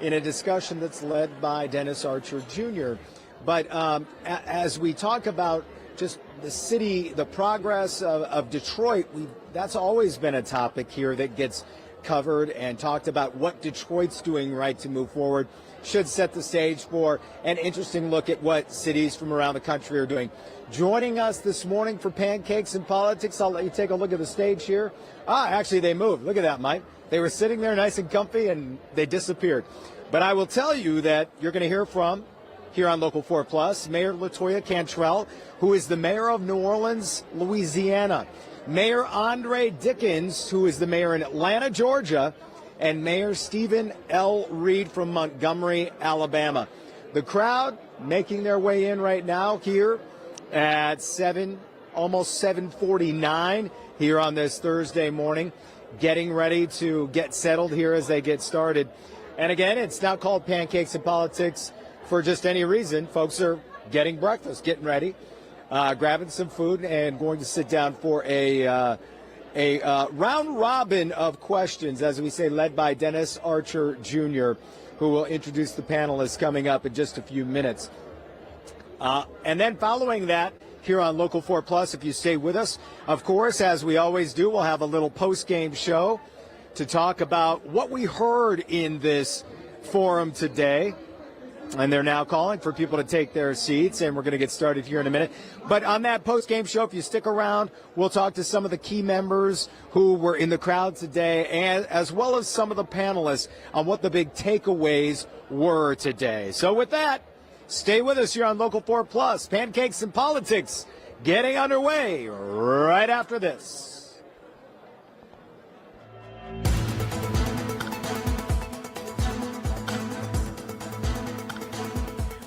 in a discussion that's led by Dennis Archer Jr. But as we talk about just the city, the progress of Detroit, that's always been a topic here that gets covered and talked about. What Detroit's doing right to move forward should set the stage for an interesting look at what cities from around the country are doing. Joining us this morning for Pancakes and Politics, I'll let you take a look at the stage here. Actually, they moved. Look at that, Mike. They were sitting there nice and comfy, and they disappeared. But I will tell you that you're going to hear from, here on Local 4 Plus, Mayor LaToya Cantrell, who is the mayor of New Orleans, Louisiana. Mayor Andre Dickens, who is the mayor in Atlanta, Georgia, and Mayor Stephen L. Reed from Montgomery, Alabama. The crowd making their way in right now here at almost 7:49 here on this Thursday morning, getting ready to get settled here as they get started. And again, it's not called Pancakes and Politics for just any reason. Folks are getting breakfast, getting ready, grabbing some food, and going to sit down for a round robin of questions, as we say, led by Dennis Archer Jr., who will introduce the panelists coming up in just a few minutes. And then following that, here on Local 4 Plus, if you stay with us, of course, as we always do, we'll have a little post-game show to talk about what we heard in this forum today. And they're now calling for people to take their seats, and we're going to get started here in a minute. But on that post-game show, if you stick around, we'll talk to some of the key members who were in the crowd today, and as well as some of the panelists on what the big takeaways were today. So with that, stay with us here on Local 4 Plus, Pancakes and Politics, getting underway right after this.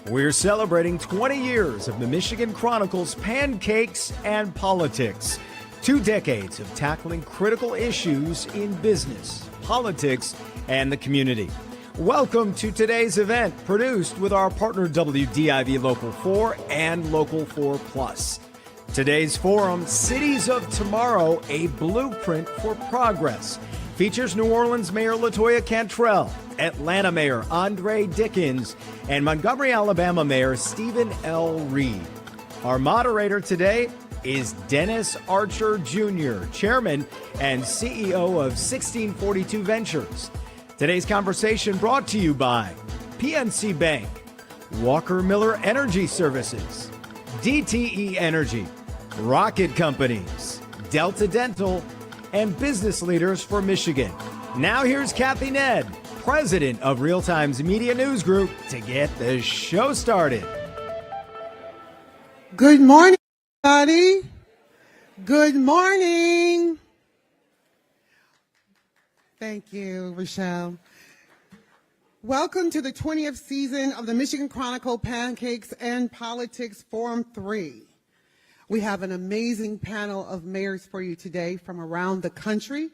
We're celebrating 20 years of the Michigan Chronicle's Pancakes and Politics. 2 decades of tackling critical issues in business, politics, and the community. Welcome to today's event, produced with our partner WDIV Local 4 and Local 4 Plus. Today's forum, Cities of Tomorrow, a Blueprint for Progress, features New Orleans Mayor LaToya Cantrell, Atlanta Mayor Andre Dickens, and Montgomery, Alabama Mayor Stephen L. Reed. Our moderator today is Dennis Archer Jr., Chairman and CEO of 1642 Ventures. Today's conversation brought to you by PNC Bank, Walker Miller Energy Services, DTE Energy, Rocket Companies, Delta Dental, and Business Leaders for Michigan. Now here's Kathy Ned, President of Real Times Media News Group, to get the show started. Good morning, everybody. Good morning. Thank you, Rochelle. Welcome to the 20th season of the Michigan Chronicle Pancakes and Politics Forum 3. We have an amazing panel of mayors for you today from around the country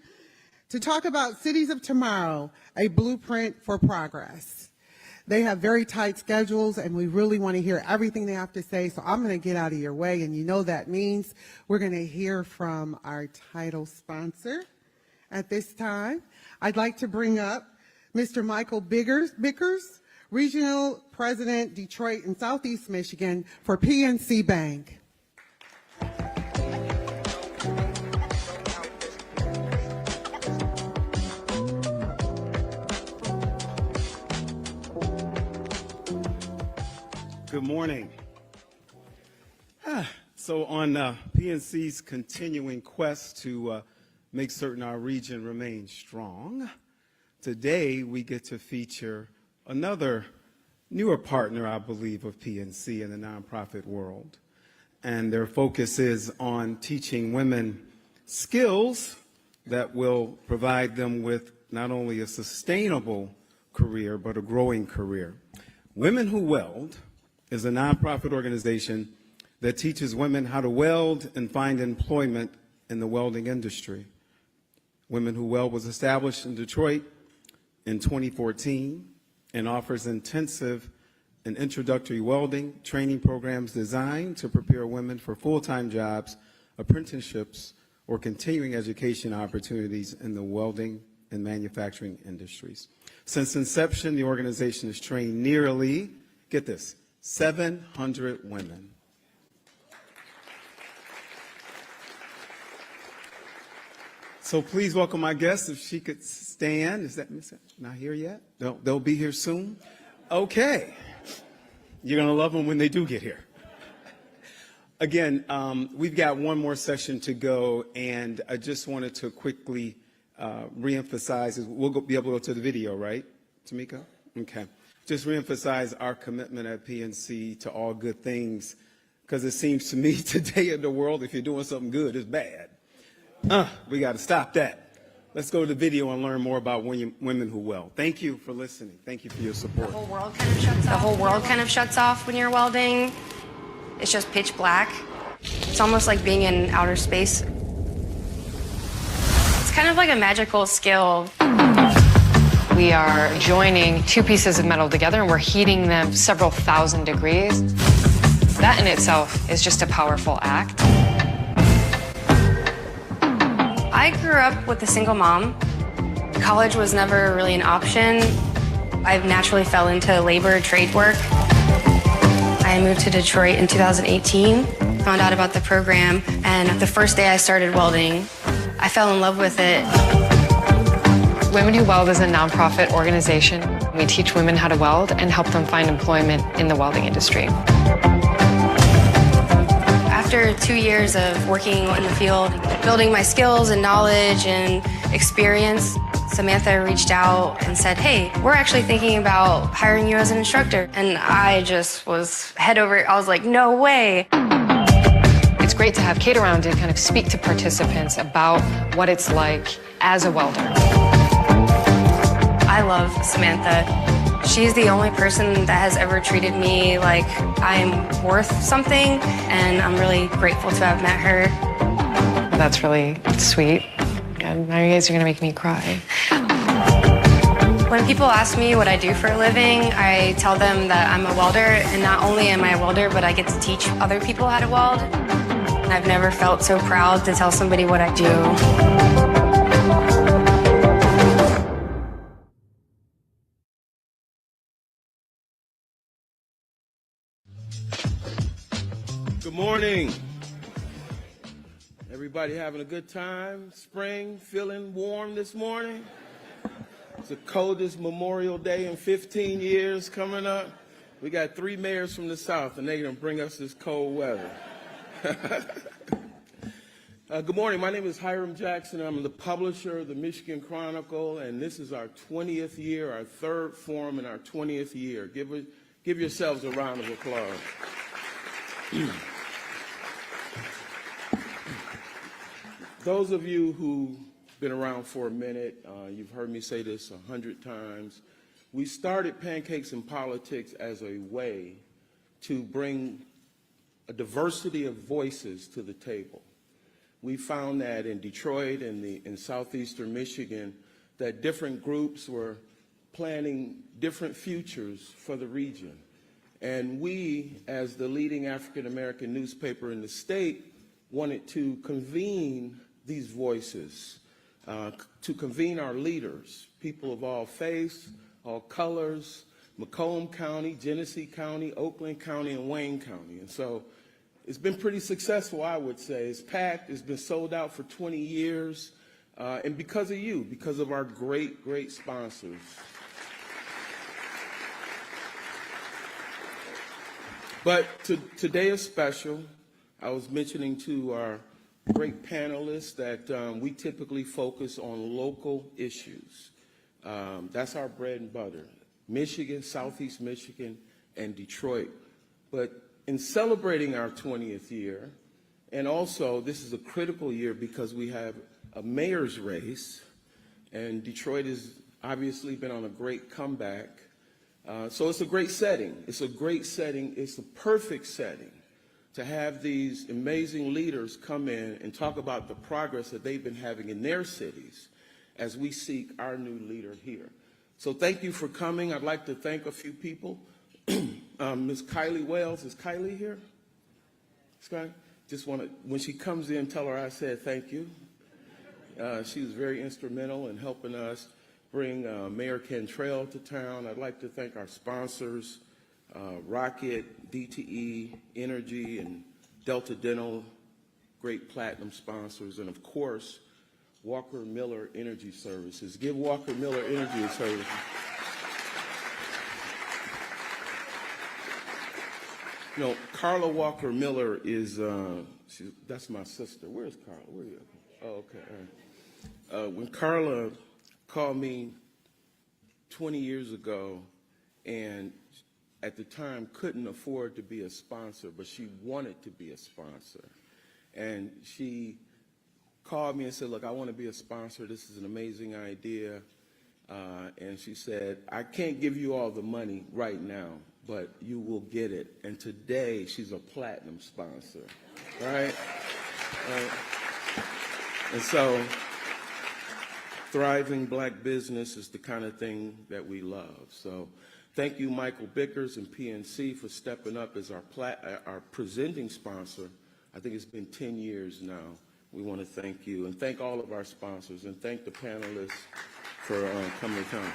to talk about Cities of Tomorrow, a Blueprint for Progress. They have very tight schedules, and we really want to hear everything they have to say, so I'm going to get out of your way, and you know that means we're going to hear from our title sponsor. At this time, I'd like to bring up Mr. Michael Bickers, Regional President, Detroit and Southeast Michigan for PNC Bank. Good morning. So on PNC's continuing quest to make certain our region remains strong, today we get to feature another newer partner, I believe, of PNC in the nonprofit world. And their focus is on teaching women skills that will provide them with not only a sustainable career, but a growing career. Women Who Weld is a nonprofit organization that teaches women how to weld and find employment in the welding industry. Women Who Weld was established in Detroit in 2014 and offers intensive and introductory welding training programs designed to prepare women for full-time jobs, apprenticeships, or continuing education opportunities in the welding and manufacturing industries. Since inception, the organization has trained nearly, get this, 700 women. So please welcome my guest, if she could stand. Is that not here yet? They'll be here soon. Okay. You're going to love them when they do get here. Again, we've got one more session to go, and I just wanted to quickly reemphasize. We'll be able to go to the video, right, Tamika? Okay. Just reemphasize our commitment at PNC to all good things, because it seems to me today in the world, if you're doing something good, it's bad. We got to stop that. Let's go to the video and learn more about women who weld. Thank you for listening. Thank you for your support. The whole world kind of shuts off when you're welding. It's just pitch black. It's almost like being in outer space. It's kind of like a magical skill. We are joining two pieces of metal together and we're heating them several thousand degrees. That in itself is just a powerful act. I grew up with a single mom. College was never really an option. I naturally fell into labor trade work. I moved to Detroit in 2018, found out about the program, and the first day I started welding, I fell in love with it. Women Who Weld is a nonprofit organization. We teach women how to weld and help them find employment in the welding industry. After 2 years of working in the field, building my skills and knowledge and experience, Samantha reached out and said, hey, we're actually thinking about hiring you as an instructor. And I just was head over, I was like, no way. It's great to have Kate around to kind of speak to participants about what it's like as a welder. I love Samantha. She's the only person that has ever treated me like I'm worth something, and I'm really grateful to have met her. That's really sweet. And now you guys are gonna make me cry. When people ask me what I do for a living, I tell them that I'm a welder, and not only am I a welder, but I get to teach other people how to weld. And I've never felt so proud to tell somebody what I do. Good morning. Everybody having a good time? Spring, feeling warm this morning? It's the coldest Memorial Day in 15 years coming up. We got 3 mayors from the South, and they're going to bring us this cold weather. Good morning. My name is Hiram Jackson. I'm the publisher of the Michigan Chronicle, and this is our 20th year, our third forum in our 20th year. Give yourselves a round of applause. Those of you who've been around for a minute, you've heard me say this 100 times. We started Pancakes and Politics as a way to bring a diversity of voices to the table. We found that in Detroit and in southeastern Michigan, that different groups were planning different futures for the region. And we, as the leading African-American newspaper in the state, wanted to convene these voices, to convene our leaders, people of all faiths, all colors, Macomb County, Genesee County, Oakland County, and Wayne County. And so it's been pretty successful, I would say. It's packed. It's been sold out for 20 years. And because of you, because of our great, great sponsors. But today is special. I was mentioning to our great panelists that we typically focus on local issues. That's our bread and butter. Michigan, Southeast Michigan, and Detroit. But in celebrating our 20th year, and also this is a critical year because we have a mayor's race, and Detroit has obviously been on a great comeback. So it's a great setting. It's a great setting. It's a perfect setting to have these amazing leaders come in and talk about the progress that they've been having in their cities as we seek our new leader here. So thank you for coming. I'd like to thank a few people. Ms. Kylie Wells, is Kylie here? Sky? Just want to, when she comes in, tell her I said thank you. She was very instrumental in helping us bring Mayor Cantrell to town. I'd like to thank our sponsors, Rocket, DTE, Energy, and Delta Dental, great platinum sponsors, and of course, Walker Miller Energy Services. Give Walker Miller Energy Services. You know, Carla Walker Miller is, that's my sister. Where's Carla? Where are you? Oh, okay. All right. When Carla called me 20 years ago and at the time couldn't afford to be a sponsor, but she wanted to be a sponsor. And she called me and said, look, I want to be a sponsor. This is an amazing idea. And she said, I can't give you all the money right now, but you will get it. And today, she's a platinum sponsor, right? And so, thriving black business is the kind of thing that we love. So, thank you, Michael Bickers and PNC, for stepping up as our presenting sponsor. I think it's been 10 years now. We want to thank you, and thank all of our sponsors, and thank the panelists for coming to town.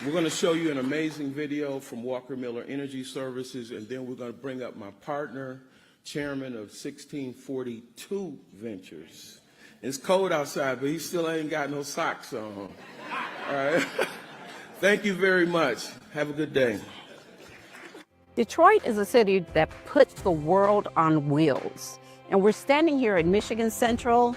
We're going to show you an amazing video from Walker Miller Energy Services, and then we're going to bring up my partner, chairman of 1642 Ventures. It's cold outside, but he still ain't got no socks on. All right. Thank you very much. Have a good day. Detroit is a city that puts the world on wheels. And we're standing here at Michigan Central,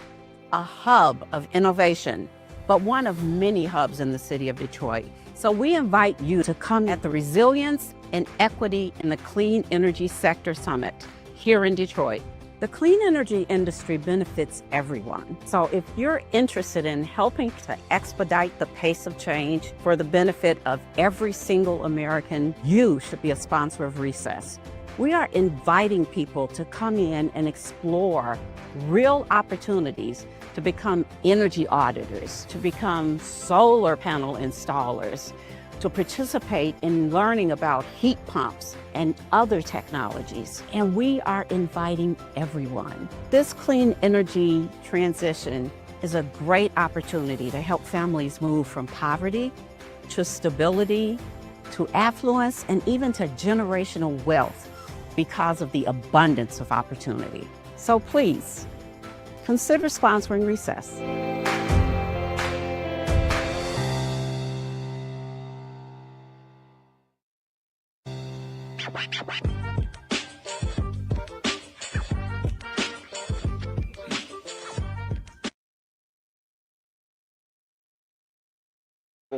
a hub of innovation, but one of many hubs in the city of Detroit. So we invite you to come at the Resilience and Equity in the Clean Energy Sector Summit here in Detroit. The clean energy industry benefits everyone. So if you're interested in helping to expedite the pace of change for the benefit of every single American, you should be a sponsor of Recess. We are inviting people to come in and explore real opportunities to become energy auditors, to become solar panel installers, to participate in learning about heat pumps and other technologies. And we are inviting everyone. This clean energy transition is a great opportunity to help families move from poverty to stability, to affluence, and even to generational wealth because of the abundance of opportunity. So please, consider sponsoring Recess.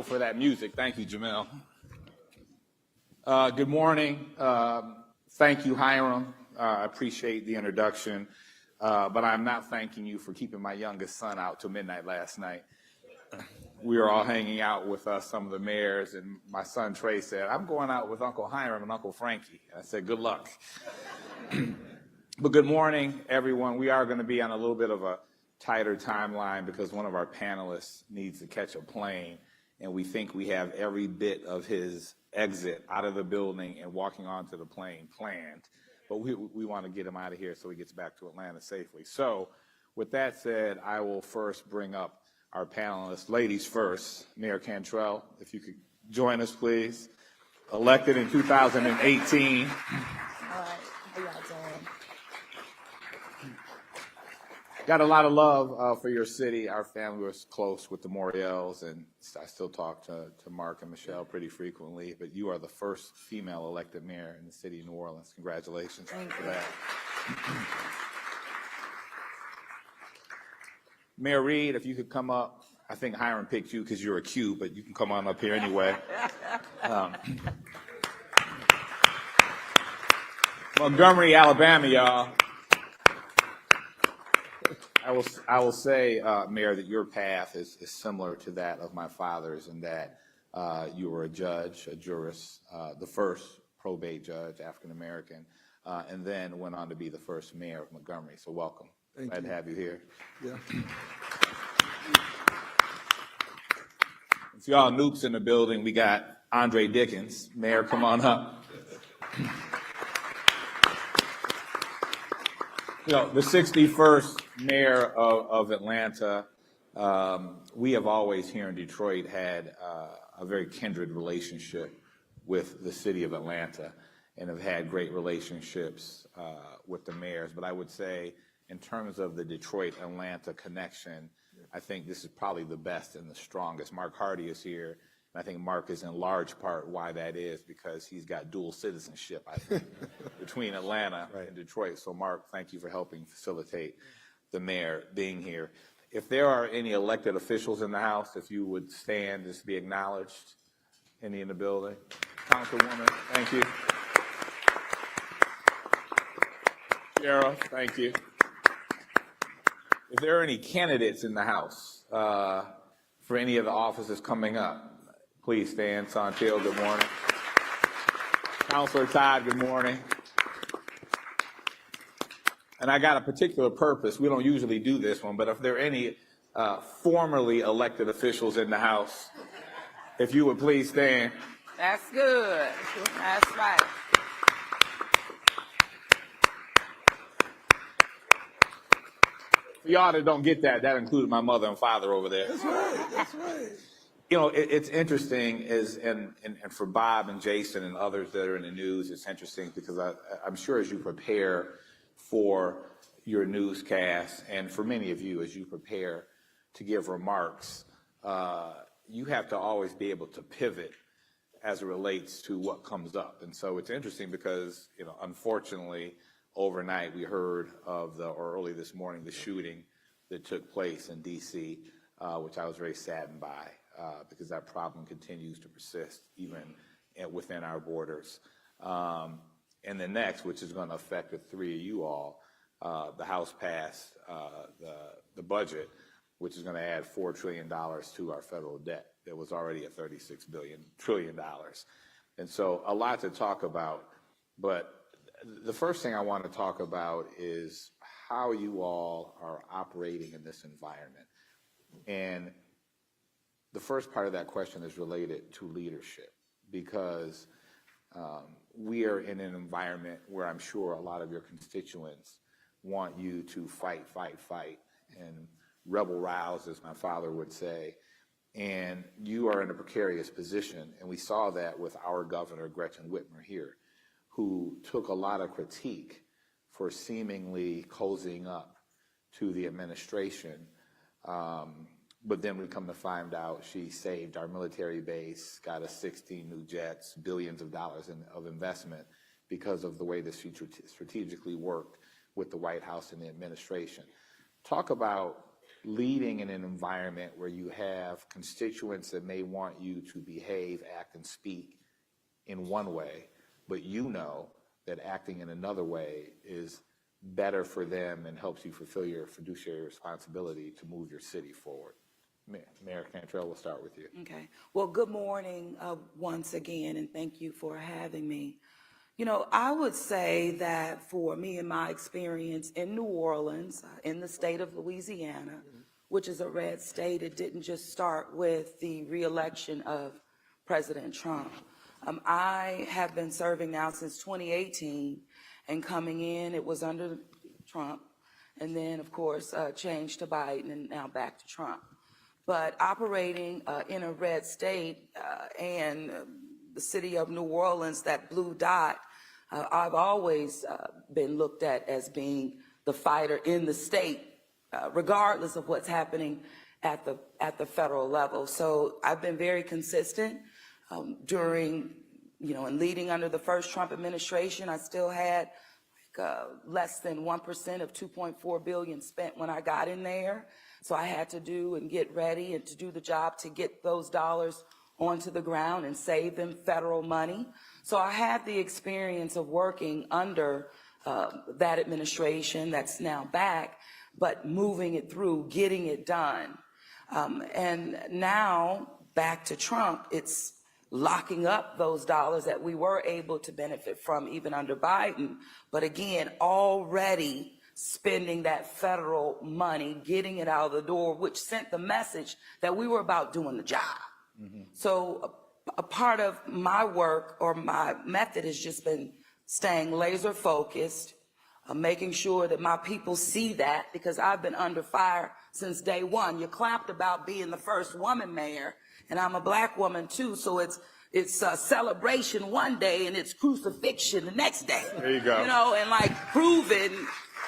For that music. Thank you, Jamel. Good morning. Thank you, Hiram. I appreciate the introduction, but I'm not thanking you for keeping my youngest son out till midnight last night. We were all hanging out with some of the mayors, and my son Trey said, I'm going out with Uncle Hiram and Uncle Frankie. I said, good luck. But good morning, everyone. We are going to be on a little bit of a tighter timeline because one of our panelists needs to catch a plane, and we think we have every bit of his exit out of the building and walking onto the plane planned. But we want to get him out of here so he gets back to Atlanta safely. So with that said, I will first bring up our panelists. Ladies first, Mayor Cantrell, if you could join us, please. Elected in 2018. All right, how y'all doing? Got a lot of love for your city. Our family was close with the Moriels, and I still talk to Mark and Michelle pretty frequently, but you are the first female elected mayor in the city of New Orleans. Congratulations for that. Mayor Reed, if you could come up. I think Hiram picked you because you're a Q, but you can come on up here anyway. Montgomery, Alabama, y'all. I will say, Mayor, that your path is similar to that of my father's in that you were a judge, a jurist, the first probate judge, African-American, and then went on to be the first mayor of Montgomery. So welcome. Glad to have you here. Yeah. If y'all nukes in the building, we got Andre Dickens. Mayor, come on up. You know, the 61st mayor of Atlanta, we have always here in Detroit had a very kindred relationship with the city of Atlanta and have had great relationships with the mayors. But I would say in terms of the Detroit-Atlanta connection, I think this is probably the best and the strongest. Mark Hardy is here, and I think Mark is in large part why that is, because he's got dual citizenship, I think, between Atlanta and Detroit. So Mark, thank you for helping facilitate the mayor being here. If there are any elected officials in the House, if you would stand, just be acknowledged. Any in the building? Councilwoman, thank you. Sheriff, thank you. If there are any candidates in the House for any of the offices coming up, please stand. Santil, good morning. Councilor Todd, good morning. And I got a particular purpose. We don't usually do this one, but if there are any formerly elected officials in the House, if you would please stand. That's good. That's right. For y'all that don't get that, that included my mother and father over there. That's right. That's right. You know, it's interesting, and for Bob and Jason and others that are in the news, it's interesting because I'm sure as you prepare for your newscast, and for many of you as you prepare to give remarks, you have to always be able to pivot as it relates to what comes up. And so it's interesting because, you know, unfortunately, overnight we heard of or early this morning, the shooting that took place in D.C., which I was very saddened by because that problem continues to persist even within our borders. And the next, which is going to affect the three of you all, the House passed the budget, which is going to add $4 trillion to our federal debt that was already at $36 trillion. And so a lot to talk about, but the first thing I want to talk about is how you all are operating in this environment. And the first part of that question is related to leadership, because we are in an environment where I'm sure a lot of your constituents want you to fight, and rebel rouse, as my father would say. And you are in a precarious position, and we saw that with our governor, Gretchen Whitmer here, who took a lot of critique for seemingly cozying up to the administration. But then we come to find out she saved our military base, got us 16 new jets, billions of dollars of investment because of the way that she strategically worked with the White House and the administration. Talk about leading in an environment where you have constituents that may want you to behave, act, and speak in one way, but you know that acting in another way is better for them and helps you fulfill your fiduciary responsibility to move your city forward. Mayor Cantrell, we'll start with you. Okay. Well, good morning once again, and thank you for having me. You know, I would say that for me and my experience in New Orleans, in the state of Louisiana, which is a red state, it didn't just start with the re-election of President Trump. I have been serving now since 2018, and coming in, it was under Trump, and then, of course, changed to Biden, and now back to Trump. But operating in a red state and the city of New Orleans, that blue dot, I've always been looked at as being the fighter in the state, regardless of what's happening at the federal level. So I've been very consistent during, and leading under the first Trump administration. I still had less than 1% of $2.4 billion spent when I got in there. So I had to do and get ready and to do the job to get those dollars onto the ground and save them federal money. So I had the experience of working under that administration that's now back, but moving it through, getting it done. And now back to Trump, it's locking up those dollars that we were able to benefit from even under Biden. But again, already spending that federal money, getting it out of the door, which sent the message that we were about doing the job. Mm-hmm. So a part of my work or my method has just been staying laser focused, making sure that my people see that, because I've been under fire since day one. You clapped about being the first woman mayor, and I'm a black woman too, so it's a celebration one day and it's crucifixion the next day. There you go. You know, and like proving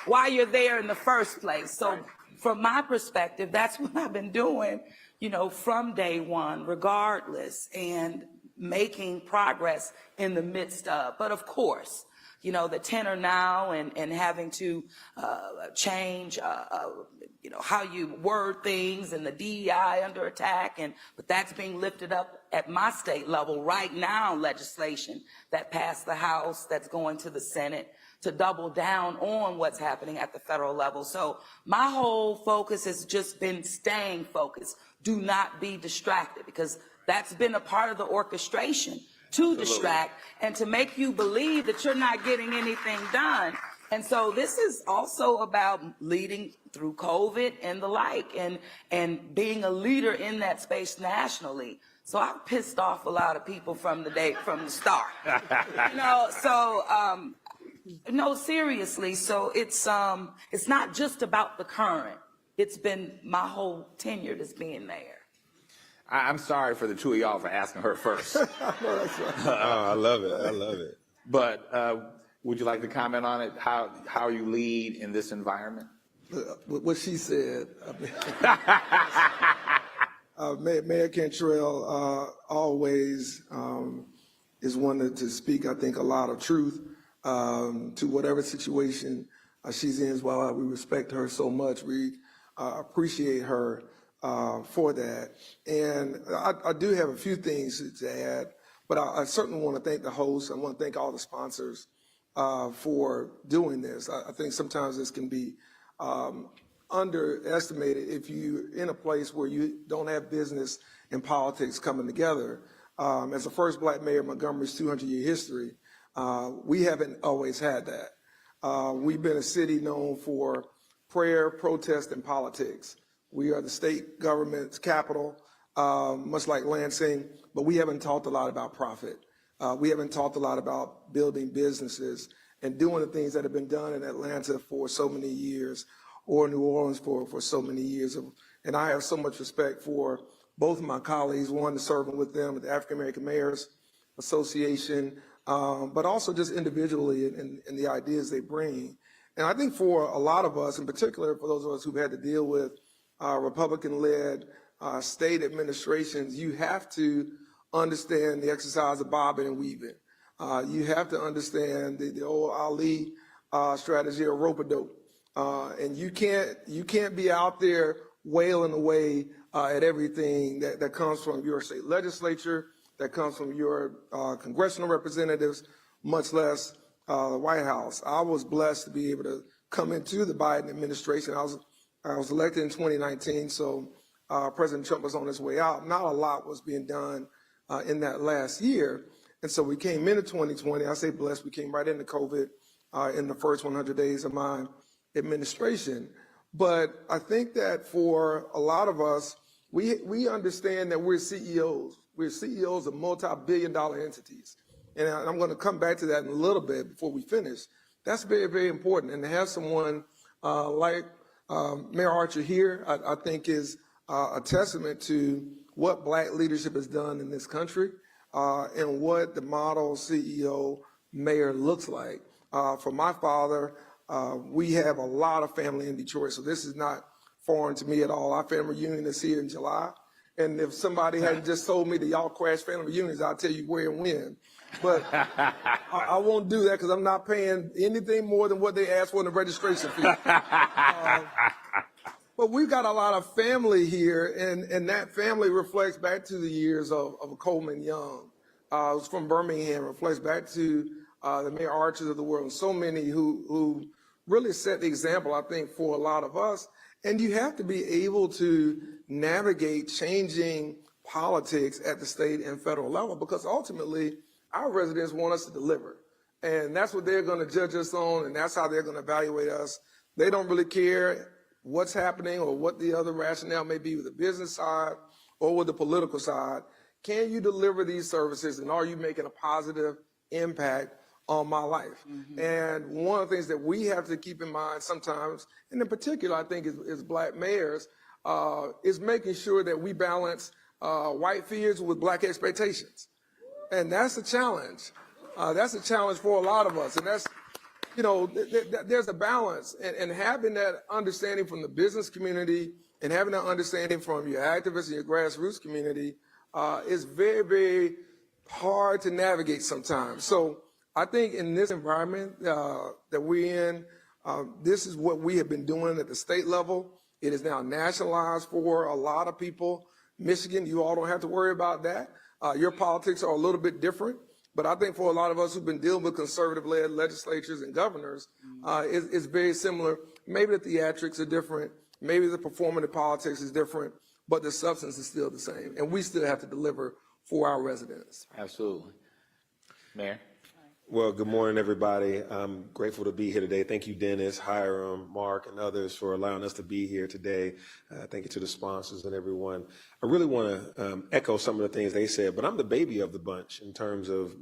why you're there in the first place. So from my perspective, that's what I've been doing, you know, from day one, regardless, and making progress in the midst of. But of course, you know, the tenor now and having to change, you know, how you word things, and the DEI under attack, but that's being lifted up at my state level right now, legislation that passed the House that's going to the Senate to double down on what's happening at the federal level. So my whole focus has just been staying focused. Do not be distracted, because that's been a part of the orchestration to distract and to make you believe that you're not getting anything done. And so this is also about leading through COVID and the like, and being a leader in that space nationally. So I've pissed off a lot of people from the start. You know, so no, seriously. So it's not just about the current. It's been my whole tenure that's being there. I'm sorry for the two of y'all for asking her first. I love it. I love it. But would you like to comment on it? How you lead in this environment? What she said. Mayor Cantrell always is one to speak, I think, a lot of truth to whatever situation she's in. While we respect her so much, we appreciate her for that. And I do have a few things to add, but I certainly want to thank the host. I want to thank all the sponsors for doing this. I think sometimes this can be underestimated if you're in a place where you don't have business and politics coming together. As the first black mayor of Montgomery's 200-year history, we haven't always had that. We've been a city known for prayer, protest, and politics. We are the state government's capital, much like Lansing, but we haven't talked a lot about profit. We haven't talked a lot about building businesses and doing the things that have been done in Atlanta for so many years, or New Orleans for so many years. And I have so much respect for both of my colleagues, one serving with them at the African American Mayors Association, but also just individually and the ideas they bring. And I think for a lot of us, in particular for those of us who've had to deal with Republican-led state administrations, you have to understand the exercise of bobbing and weaving. You have to understand the old Ali strategy of rope-a-dope. And you can't be out there wailing away at everything that comes from your state legislature, that comes from your congressional representatives, much less the White House. I was blessed to be able to come into the Biden administration. I was elected in 2019, so President Trump was on his way out. Not a lot was being done in that last year. And so we came into 2020. I say blessed, we came right into COVID in the first 100 days of my administration. But I think that for a lot of us, we understand that we're CEOs. We're CEOs of multi-billion-dollar entities. And I'm going to come back to that in a little bit before we finish. That's very, very important. And to have someone like Mayor Archer here, I think is a testament to what black leadership has done in this country and what the model CEO mayor looks like. For my father, we have a lot of family in Detroit, so this is not foreign to me at all. Our family reunion is here in July. And if somebody hadn't just told me that y'all crash family reunions, I'll tell you where and when. But I won't do that because I'm not paying anything more than what they asked for in the registration fee. But we've got a lot of family here, and that family reflects back to the years of Coleman Young. Who's from Birmingham, reflects back to the Mayor Archers of the world, and so many who really set the example, I think, for a lot of us. And you have to be able to navigate changing politics at the state and federal level, because ultimately our residents want us to deliver. And that's what they're going to judge us on, and that's how they're going to evaluate us. They don't really care what's happening or what the other rationale may be with the business side or with the political side. Can you deliver these services, and are you making a positive impact all my life. And one of the things that we have to keep in mind sometimes, and in particular, I think, is black mayors, is making sure that we balance white fears with black expectations. And that's a challenge. That's a challenge for a lot of us. And that's, you know, there's a balance. And having that understanding from the business community and having that understanding from your activists and your grassroots community is very, very hard to navigate sometimes. So I think in this environment that we're in, this is what we have been doing at the state level. It is now nationalized for a lot of people. Michigan, you all don't have to worry about that. Your politics are a little bit different. But I think for a lot of us who've been dealing with conservative-led legislatures and governors, it's very similar. Maybe the theatrics are different. Maybe the performative politics is different, but the substance is still the same. And we still have to deliver for our residents. Absolutely. Mayor? Well, good morning, everybody. I'm grateful to be here today. Thank you, Dennis, Hiram, Mark, and others for allowing us to be here today. Thank you to the sponsors and everyone. I really want to echo some of the things they said, but I'm the baby of the bunch in terms of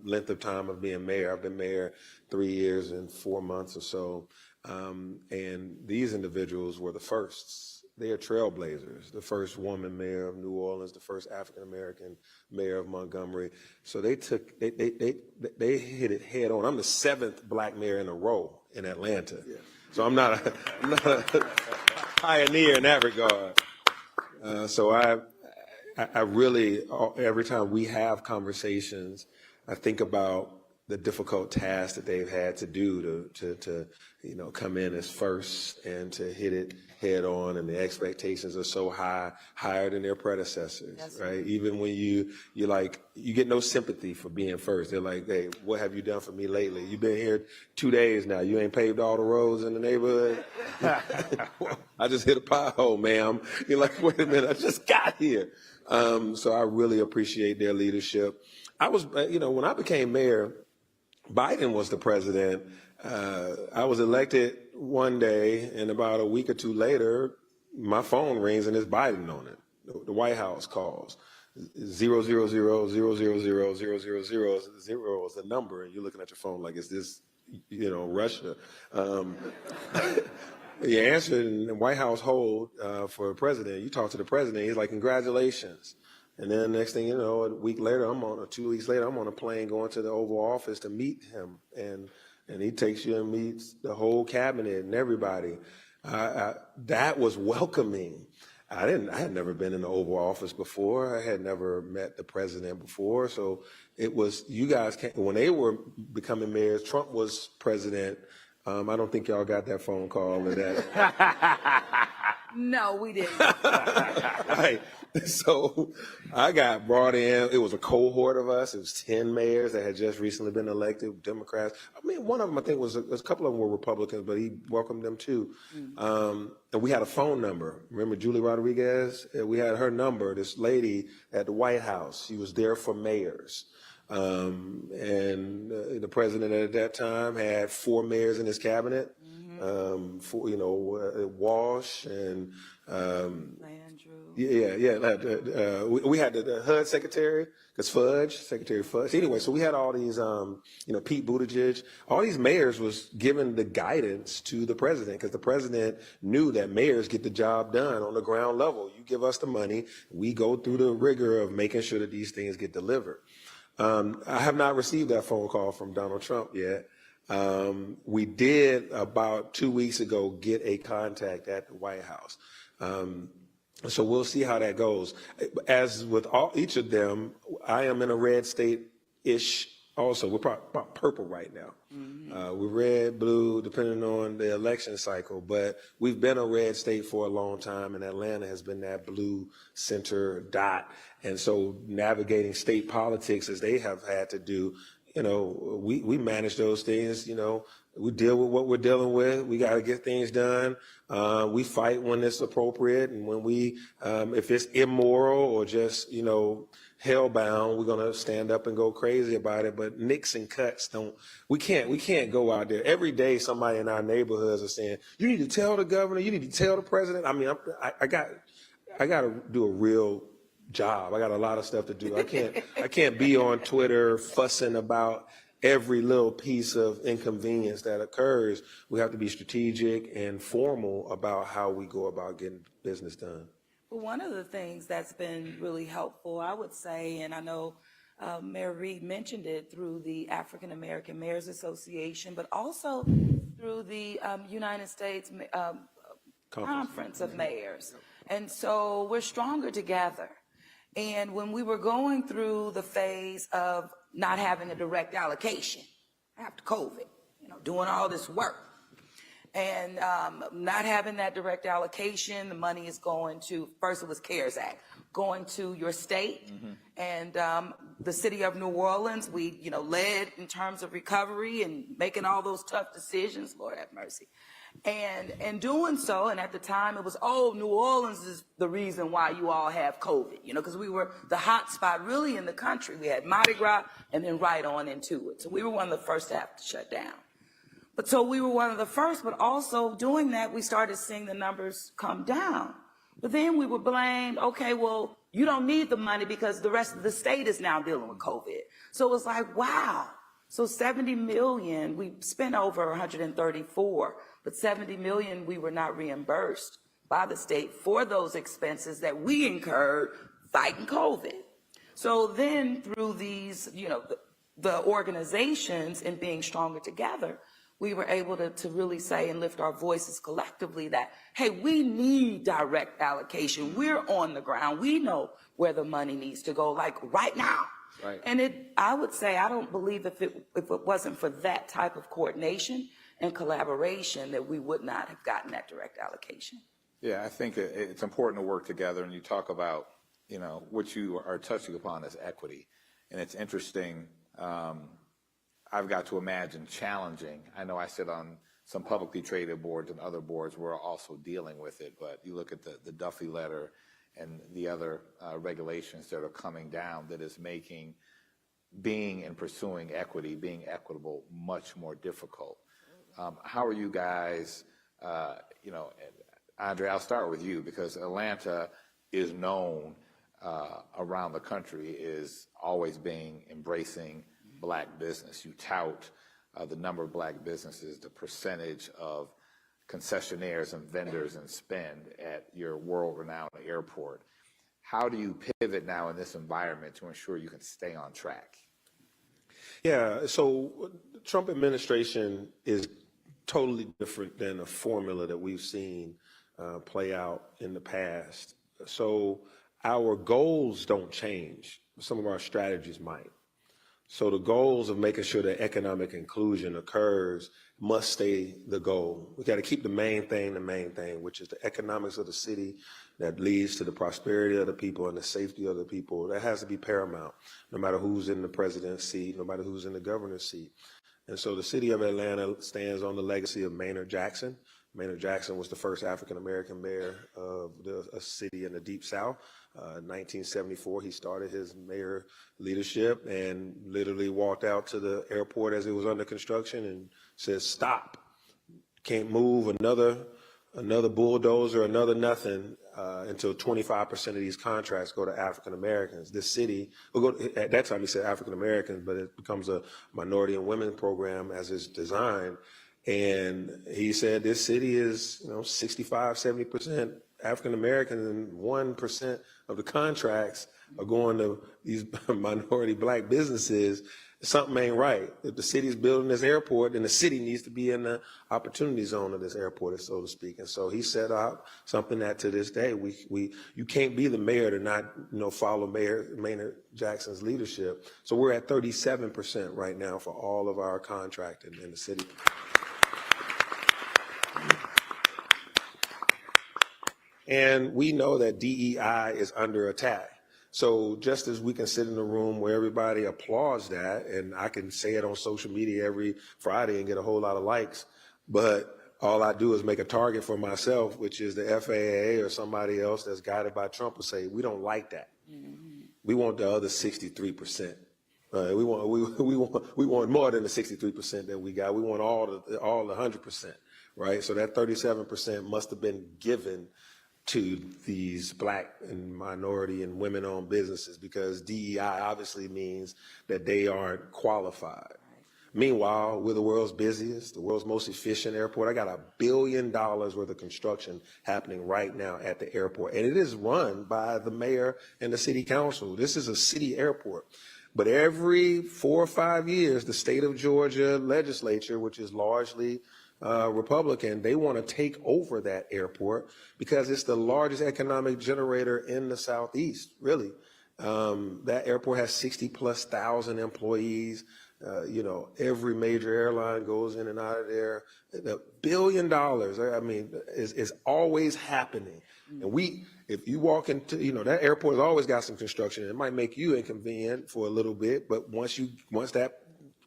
length of time of being mayor. I've been mayor 3 years and 4 months or so, and these individuals were the firsts. They are trailblazers, the first woman mayor of New Orleans, the first African-American mayor of Montgomery. So they hit it head on. I'm the 7th black mayor in a row in Atlanta. Yeah. So I'm not a pioneer in that regard. So I really, every time we have conversations, I think about the difficult task that they've had to do to you know, come in as first and to hit it head on, and the expectations are so high, higher than their predecessors, yes, right? Even when you get no sympathy for being first. They're like, hey, what have you done for me lately? You've been here 2 days now. You ain't paved all the roads in the neighborhood. I just hit a pothole, ma'am. You're like, wait a minute, I just got here. So I really appreciate their leadership. I was, you know, when I became mayor, Biden was the president. I was elected one day, and about a week or two later, my phone rings and it's Biden on it. The White House calls. 000000000 is the number, and you're looking at your phone like, is this, you know, Russia? You answer, and the White House hold for the president. You talk to the president, he's like, congratulations. And then the next thing you know, a week later, 2 weeks later, I'm on a plane going to the Oval Office to meet him. And he takes you and meets the whole cabinet and everybody. That was welcoming. I had never been in the Oval Office before. I had never met the president before. So it was, you guys came, when they were becoming mayors, Trump was president. I don't think y'all got that phone call or that. No, we didn't. Right. So I got brought in. It was a cohort of us. It was 10 mayors that had just recently been elected, Democrats. I mean, one of them, I think, was a couple of them were Republicans, but he welcomed them too. And we had a phone number. Remember Julie Rodriguez? We had her number, this lady at the White House. She was there for mayors. And the president at that time had 4 mayors in his cabinet. Walsh and we had the HUD secretary, Secretary Fudge. Anyway, so we had all these, Pete Buttigieg, all these mayors was giving the guidance to the president, because the president knew that mayors get the job done on the ground level. You give us the money, we go through the rigor of making sure that these things get delivered. I have not received that phone call from Donald Trump yet. We did about 2 weeks ago get a contact at the White House. So we'll see how that goes. As with each of them, I am in a red state-ish also. We're probably purple right now. We're red, blue, depending on the election cycle, but we've been a red state for a long time, and Atlanta has been that blue center dot. And so navigating state politics, as they have had to do, we manage those things. We deal with what we're dealing with. We got to get things done. We fight when it's appropriate, and when if it's immoral or just, hellbound, we're gonna stand up and go crazy about it. But nicks and cuts we can't go out there. Every day somebody in our neighborhoods are saying, you need to tell the governor, you need to tell the president. I mean, I got to do a real job. I got a lot of stuff to do. I can't be on Twitter fussing about every little piece of inconvenience that occurs. We have to be strategic and formal about how we go about getting business done. Well, one of the things that's been really helpful, I would say, and I know Mayor Reed mentioned it through the African American Mayors Association, but also through the United States Conference of Mayors. And so we're stronger together. And when we were going through the phase of not having a direct allocation after COVID, doing all this work, and not having that direct allocation, the money is going to, first it was CARES Act, going to your state. And the city of New Orleans, we led in terms of recovery and making all those tough decisions, Lord have mercy. And doing so, and at the time it was, New Orleans is the reason why you all have COVID, because we were the hot spot really in the country. We had Mardi Gras and then right on into it. So we were one of the first to have to shut down. But so we were one of the first, but also doing that, we started seeing the numbers come down. But then we were blamed, okay, well, you don't need the money because the rest of the state is now dealing with COVID. So it was like, wow. So 70 million, we spent over 134, but 70 million we were not reimbursed by the state for those expenses that we incurred fighting COVID. So then through these, the organizations and being stronger together, we were able to really say and lift our voices collectively that, hey, we need direct allocation. We're on the ground. We know where the money needs to go, like right now. Right. And I would say, I don't believe if it wasn't for that type of coordination and collaboration that we would not have gotten that direct allocation. Yeah, I think it's important to work together, and you talk about, what you are touching upon is equity. And it's interesting, I've got to imagine challenging. I know I sit on some publicly traded boards and other boards where we're also dealing with it, but you look at the Duffy letter and the other regulations that are coming down that is making being and pursuing equity, being equitable, much more difficult. How are you guys, Andre, I'll start with you, because Atlanta is known around the country is always embracing Black business. You tout the number of Black businesses, the percentage of concessionaires and vendors and spend at your world-renowned airport. How do you pivot now in this environment to ensure you can stay on track? Yeah, so the Trump administration is totally different than a formula that we've seen play out in the past. So our goals don't change. Some of our strategies might. So the goals of making sure that economic inclusion occurs must stay the goal. We got to keep the main thing, which is the economics of the city that leads to the prosperity of the people and the safety of the people. That has to be paramount, no matter who's in the president's seat, no matter who's in the governor's seat. And so the city of Atlanta stands on the legacy of Maynard Jackson. Maynard Jackson was the first African-American mayor of a city in the Deep South. In 1974, he started his mayor leadership and literally walked out to the airport as it was under construction and said, stop, can't move another bulldozer, another nothing until 25% of these contracts go to African-Americans. This city, at that time he said African-Americans, but it becomes a minority and women program as it's designed. And he said this city is, 65, 70% African-American, and 1% of the contracts are going to these minority Black businesses. Something ain't right. If the city's building this airport, then the city needs to be in the opportunity zone of this airport, so to speak. And so he set out something that to this day, you can't be the mayor to not, follow Mayor Maynard Jackson's leadership. So we're at 37% right now for all of our contracting in the city. And we know that DEI is under attack. So just as we can sit in a room where everybody applauds that, and I can say it on social media every Friday and get a whole lot of likes, but all I do is make a target for myself, which is the FAA or somebody else that's guided by Trump will say, we don't like that. Mm-hmm. We want the other 63%. We want more than the 63% that we got. We want all the 100%, right? So that 37% must have been given to these Black and minority and women-owned businesses, because DEI obviously means that they aren't qualified. Meanwhile, we're the world's busiest, the world's most efficient airport. I got $1 billion worth of construction happening right now at the airport. And it is run by the mayor and the city council. This is a city airport. But every 4 or 5 years, the state of Georgia legislature, which is largely Republican, they want to take over that airport because it's the largest economic generator in the Southeast, really. That airport has 60,000+ employees. Every major airline goes in and out of there. $1 billion, I mean, is always happening. And if you walk into, that airport has always got some construction. It might make you inconvenient for a little bit, but once that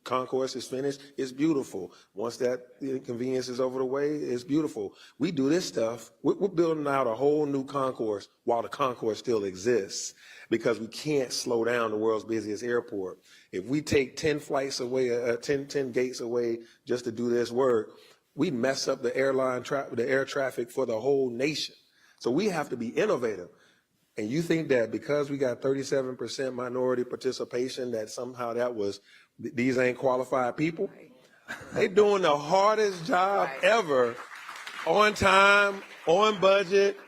concourse is finished, it's beautiful. Once that inconvenience is over the way, it's beautiful. We do this stuff. We're building out a whole new concourse while the concourse still exists because we can't slow down the world's busiest airport. If we take 10 flights away, 10 gates away just to do this work, we mess up the air traffic for the whole nation. So we have to be innovative. And you think that because we got 37% minority participation that somehow these ain't qualified people? They're doing the hardest job ever, on time, on budget,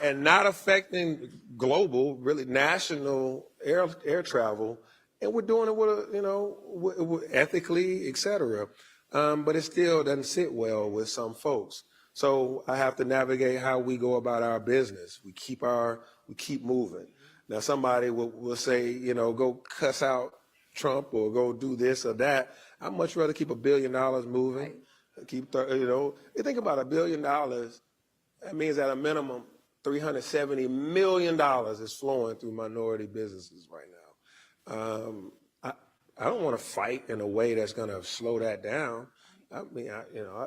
and not affecting global, really national air travel. And we're doing it with ethically, et cetera. But it still doesn't sit well with some folks. So I have to navigate how we go about our business. We keep moving. Now somebody will say, go cuss out Trump or go do this or that. I'd much rather keep $1 billion moving. Right. You think about $1 billion. That means at a minimum, $370 million is flowing through minority businesses right now. I don't want to fight in a way that's going to slow that down. I mean,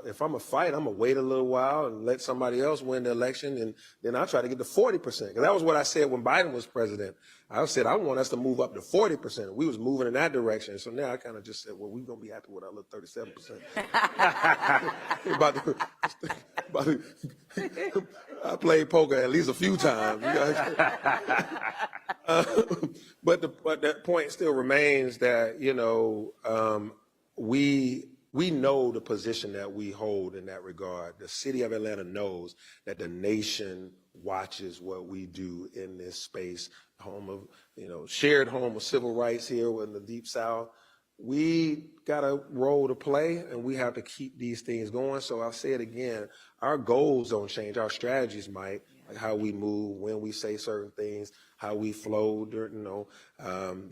if I'm a fight, I'm gonna wait a little while and let somebody else win the election, and then I'll try to get to 40%. Because that was what I said when Biden was president. I said I want us to move up to 40%. We was moving in that direction. So now I kind of just said, well, we're gonna be happy with our little 37%. I played poker at least a few times. But the point still remains that we know the position that we hold in that regard. The city of Atlanta knows that the nation watches what we do in this space, shared home of civil rights here in the Deep South. We got a role to play, and we have to keep these things going. So I'll say it again, our goals don't change. Our strategies might, like how we move, when we say certain things, how we flow during,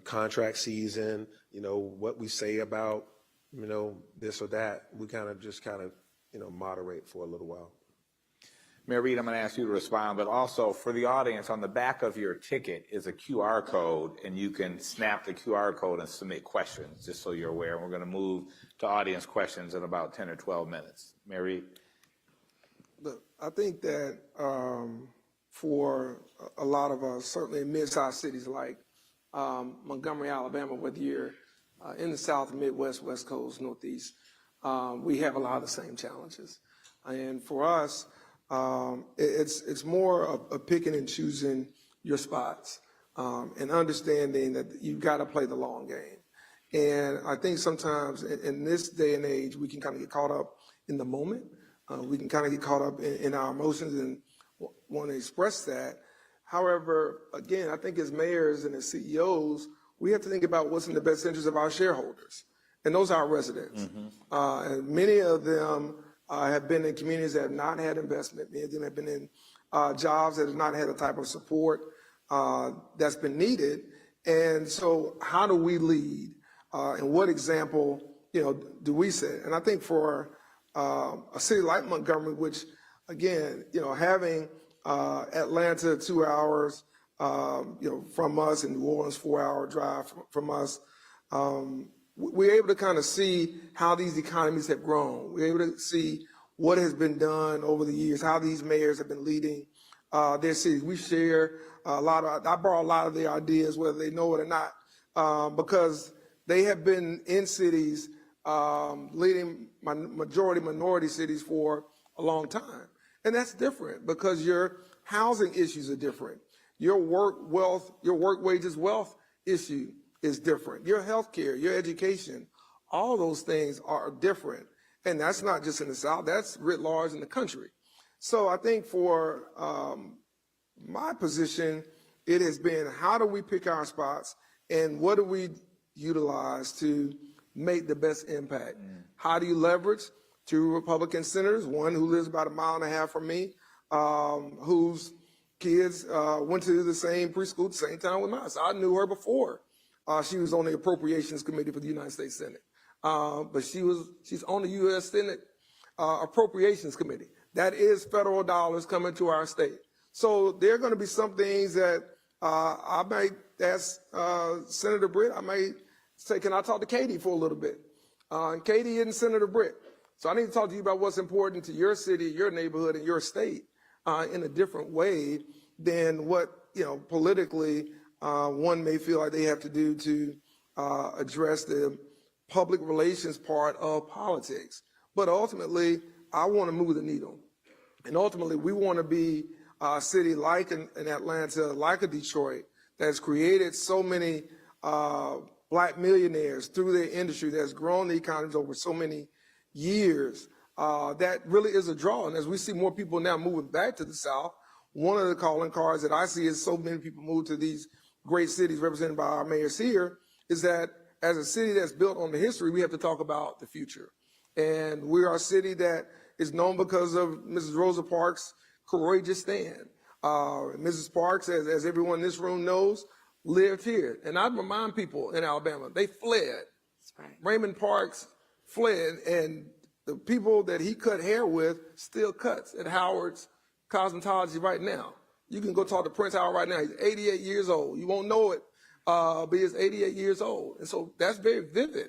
contract season, what we say about, this or that. We kind of moderate for a little while. Mayor Reed, I'm going to ask you to respond, but also for the audience, on the back of your ticket is a QR code, and you can snap the QR code and submit questions, just so you're aware. And we're going to move to audience questions in about 10 or 12 minutes. Mayor Reed? Look, I think that for a lot of us, certainly in mid-sized cities like Montgomery, Alabama, whether you're in the South, Midwest, West Coast, Northeast, we have a lot of the same challenges. And for us, it's more of picking and choosing your spots and understanding that you've got to play the long game. And I think sometimes in this day and age, we can kind of get caught up in the moment. We can kind of get caught up in our emotions and want to express that. However, again, I think as mayors and as CEOs, we have to think about what's in the best interest of our shareholders, and those are our residents. Mm-hmm. And many of them have been in communities that have not had investment. Many of them have been in jobs that have not had the type of support that's been needed. And so how do we lead? And what example, do we set? And I think for a city like Montgomery, which, again, having Atlanta 2 hours, from us, and New Orleans 4-hour drive from us, we're able to kind of see how these economies have grown. We're able to see what has been done over the years, how these mayors have been leading their cities. We share I borrow a lot of their ideas, whether they know it or not, because they have been in cities leading majority minority cities for a long time. And that's different because your housing issues are different. Your work wages wealth issue is different. Your health care, your education, All those things are different. And that's not just in the South, that's writ large in the country. So I think for my position, it has been how do we pick our spots and what do we utilize to make the best impact? How do you leverage two Republican senators, one who lives about 1.5 miles from me, whose kids went to the same preschool at the same time with mine. So I knew her before she was on the Appropriations Committee for the United States Senate. But she's on the U.S. Senate Appropriations Committee. That is federal dollars coming to our state. So there are going to be some things that I might ask Senator Britt. I might say, can I talk to Katie for a little bit? And Katie isn't Senator Britt. So I need to talk to you about what's important to your city, your neighborhood, and your state in a different way than what, politically one may feel like they have to do to address the public relations part of politics. But ultimately, I want to move the needle. And ultimately, we want to be a city like in Atlanta, like a Detroit, that's created so many black millionaires through their industry, that's grown the economies over so many years. That really is a draw. And as we see more people now moving back to the South, one of the calling cards that I see is so many people move to these great cities represented by our mayors here, is that as a city that's built on the history, we have to talk about the future. And we are a city that is known because of Mrs. Rosa Parks' courageous stand. Mrs. Parks, as everyone in this room knows, lived here. And I remind people in Alabama, they fled. That's right. Raymond Parks fled, and the people that he cut hair with still cuts at Howard's Cosmetology right now. You can go talk to Prince Howard right now. He's 88 years old. You won't know it, but he's 88 years old. And so that's very vivid.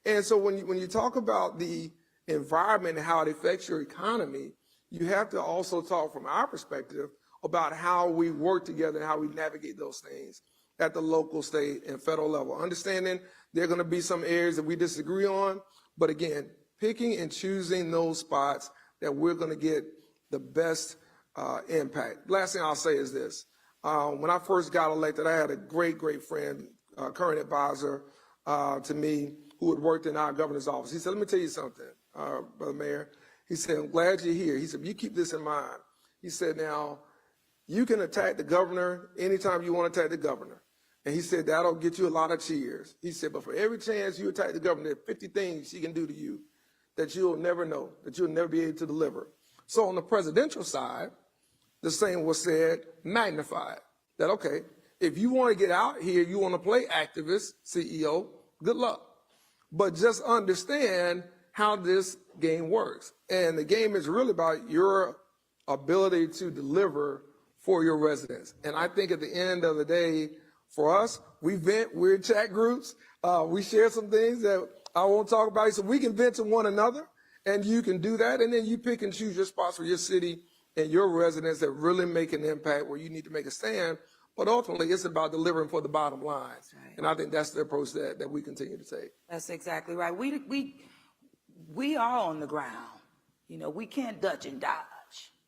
And so when you talk about the environment and how it affects your economy, you have to also talk from our perspective about how we work together and how we navigate those things at the local, state, and federal level. Understanding there are going to be some areas that we disagree on, but again, picking and choosing those spots that we're going to get the best impact. Last thing I'll say is this. When I first got elected, I had a great, great friend, current advisor to me, who had worked in our governor's office. He said, let me tell you something, Brother Mayor. He said, I'm glad you're here. He said, you keep this in mind. He said, now, you can attack the governor anytime you want to attack the governor. And he said, that'll get you a lot of cheers. He said, but for every chance you attack the governor, there are 50 things she can do to you that you'll never know, that you'll never be able to deliver. So on the presidential side, the same was said, magnified. That, okay, if you want to get out here, you want to play activist, CEO, good luck. But just understand how this game works. And the game is really about your ability to deliver for your residents. And I think at the end of the day, for us, we vent, we're in chat groups, we share some things that I won't talk about, so we can vent to one another, and you can do that, and then you pick and choose your spots for your city and your residents that really make an impact where you need to make a stand. But ultimately, it's about delivering for the bottom line. Right. And I think that's the approach that we continue to take. That's exactly right. We are on the ground. We can't dodge and dodge.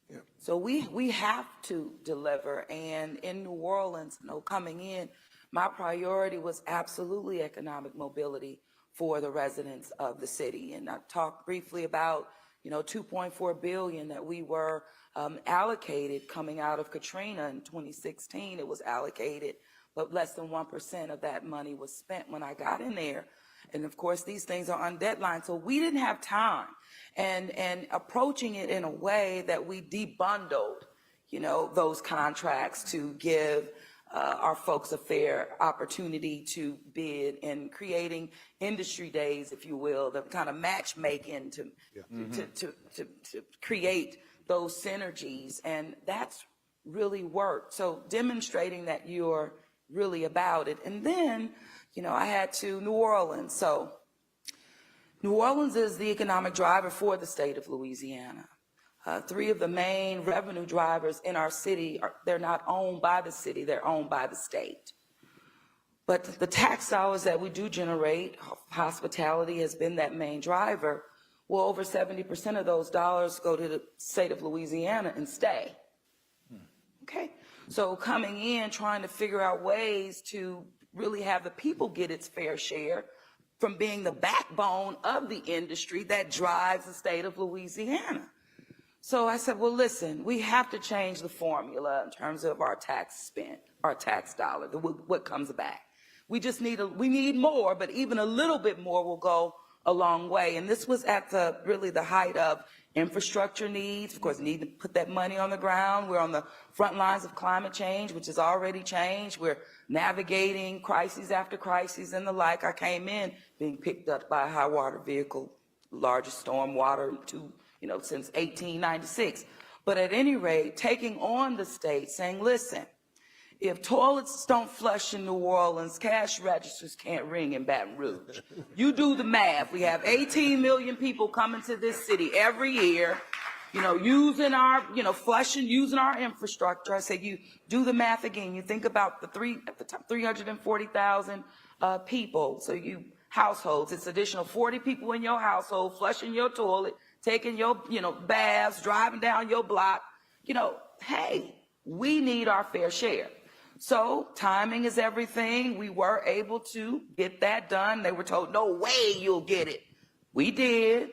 Yeah. So we have to deliver. And in New Orleans, coming in, my priority was absolutely economic mobility for the residents of the city. And I talked briefly about, $2.4 billion that we were allocated coming out of Katrina in 2016. It was allocated, but less than 1% of that money was spent when I got in there. And of course, these things are on deadline. So we didn't have time. And approaching it in a way that we debundled, those contracts to give our folks a fair opportunity to bid, and creating industry days, if you will, the kind of matchmaking to create those synergies. And that's really worked. So demonstrating that you're really about it. And then, I had to New Orleans. So New Orleans is the economic driver for the state of Louisiana. Three of the main revenue drivers in our city, they're not owned by the city, they're owned by the state. But the tax dollars that we do generate, hospitality has been that main driver. Well, over 70% of those dollars go to the state of Louisiana and stay. Okay, so coming in, trying to figure out ways to really have the people get its fair share, from being the backbone of the industry that drives the state of Louisiana. So I said, well, listen, we have to change the formula in terms of our tax spend, our tax dollar, what comes back. We just we need more, but even a little bit more will go a long way. And this was at really the height of infrastructure needs. Of course, need to put that money on the ground. We're on the front lines of climate change, which has already changed. We're navigating crises after crises and the like. I came in being picked up by a high water vehicle, largest storm water since 1896. But at any rate, taking on the state, saying, listen, if toilets don't flush in New Orleans, cash registers can't ring in Baton Rouge. You do the math. We have 18 million people coming to this city every year, using our, flushing, using our infrastructure. I say, you do the math again. You think about the 340,000 people. So households, it's additional 40 people in your household, flushing your toilet, taking your, baths, driving down your block. Hey, we need our fair share. So timing is everything. We were able to get that done. They were told, no way you'll get it. We did,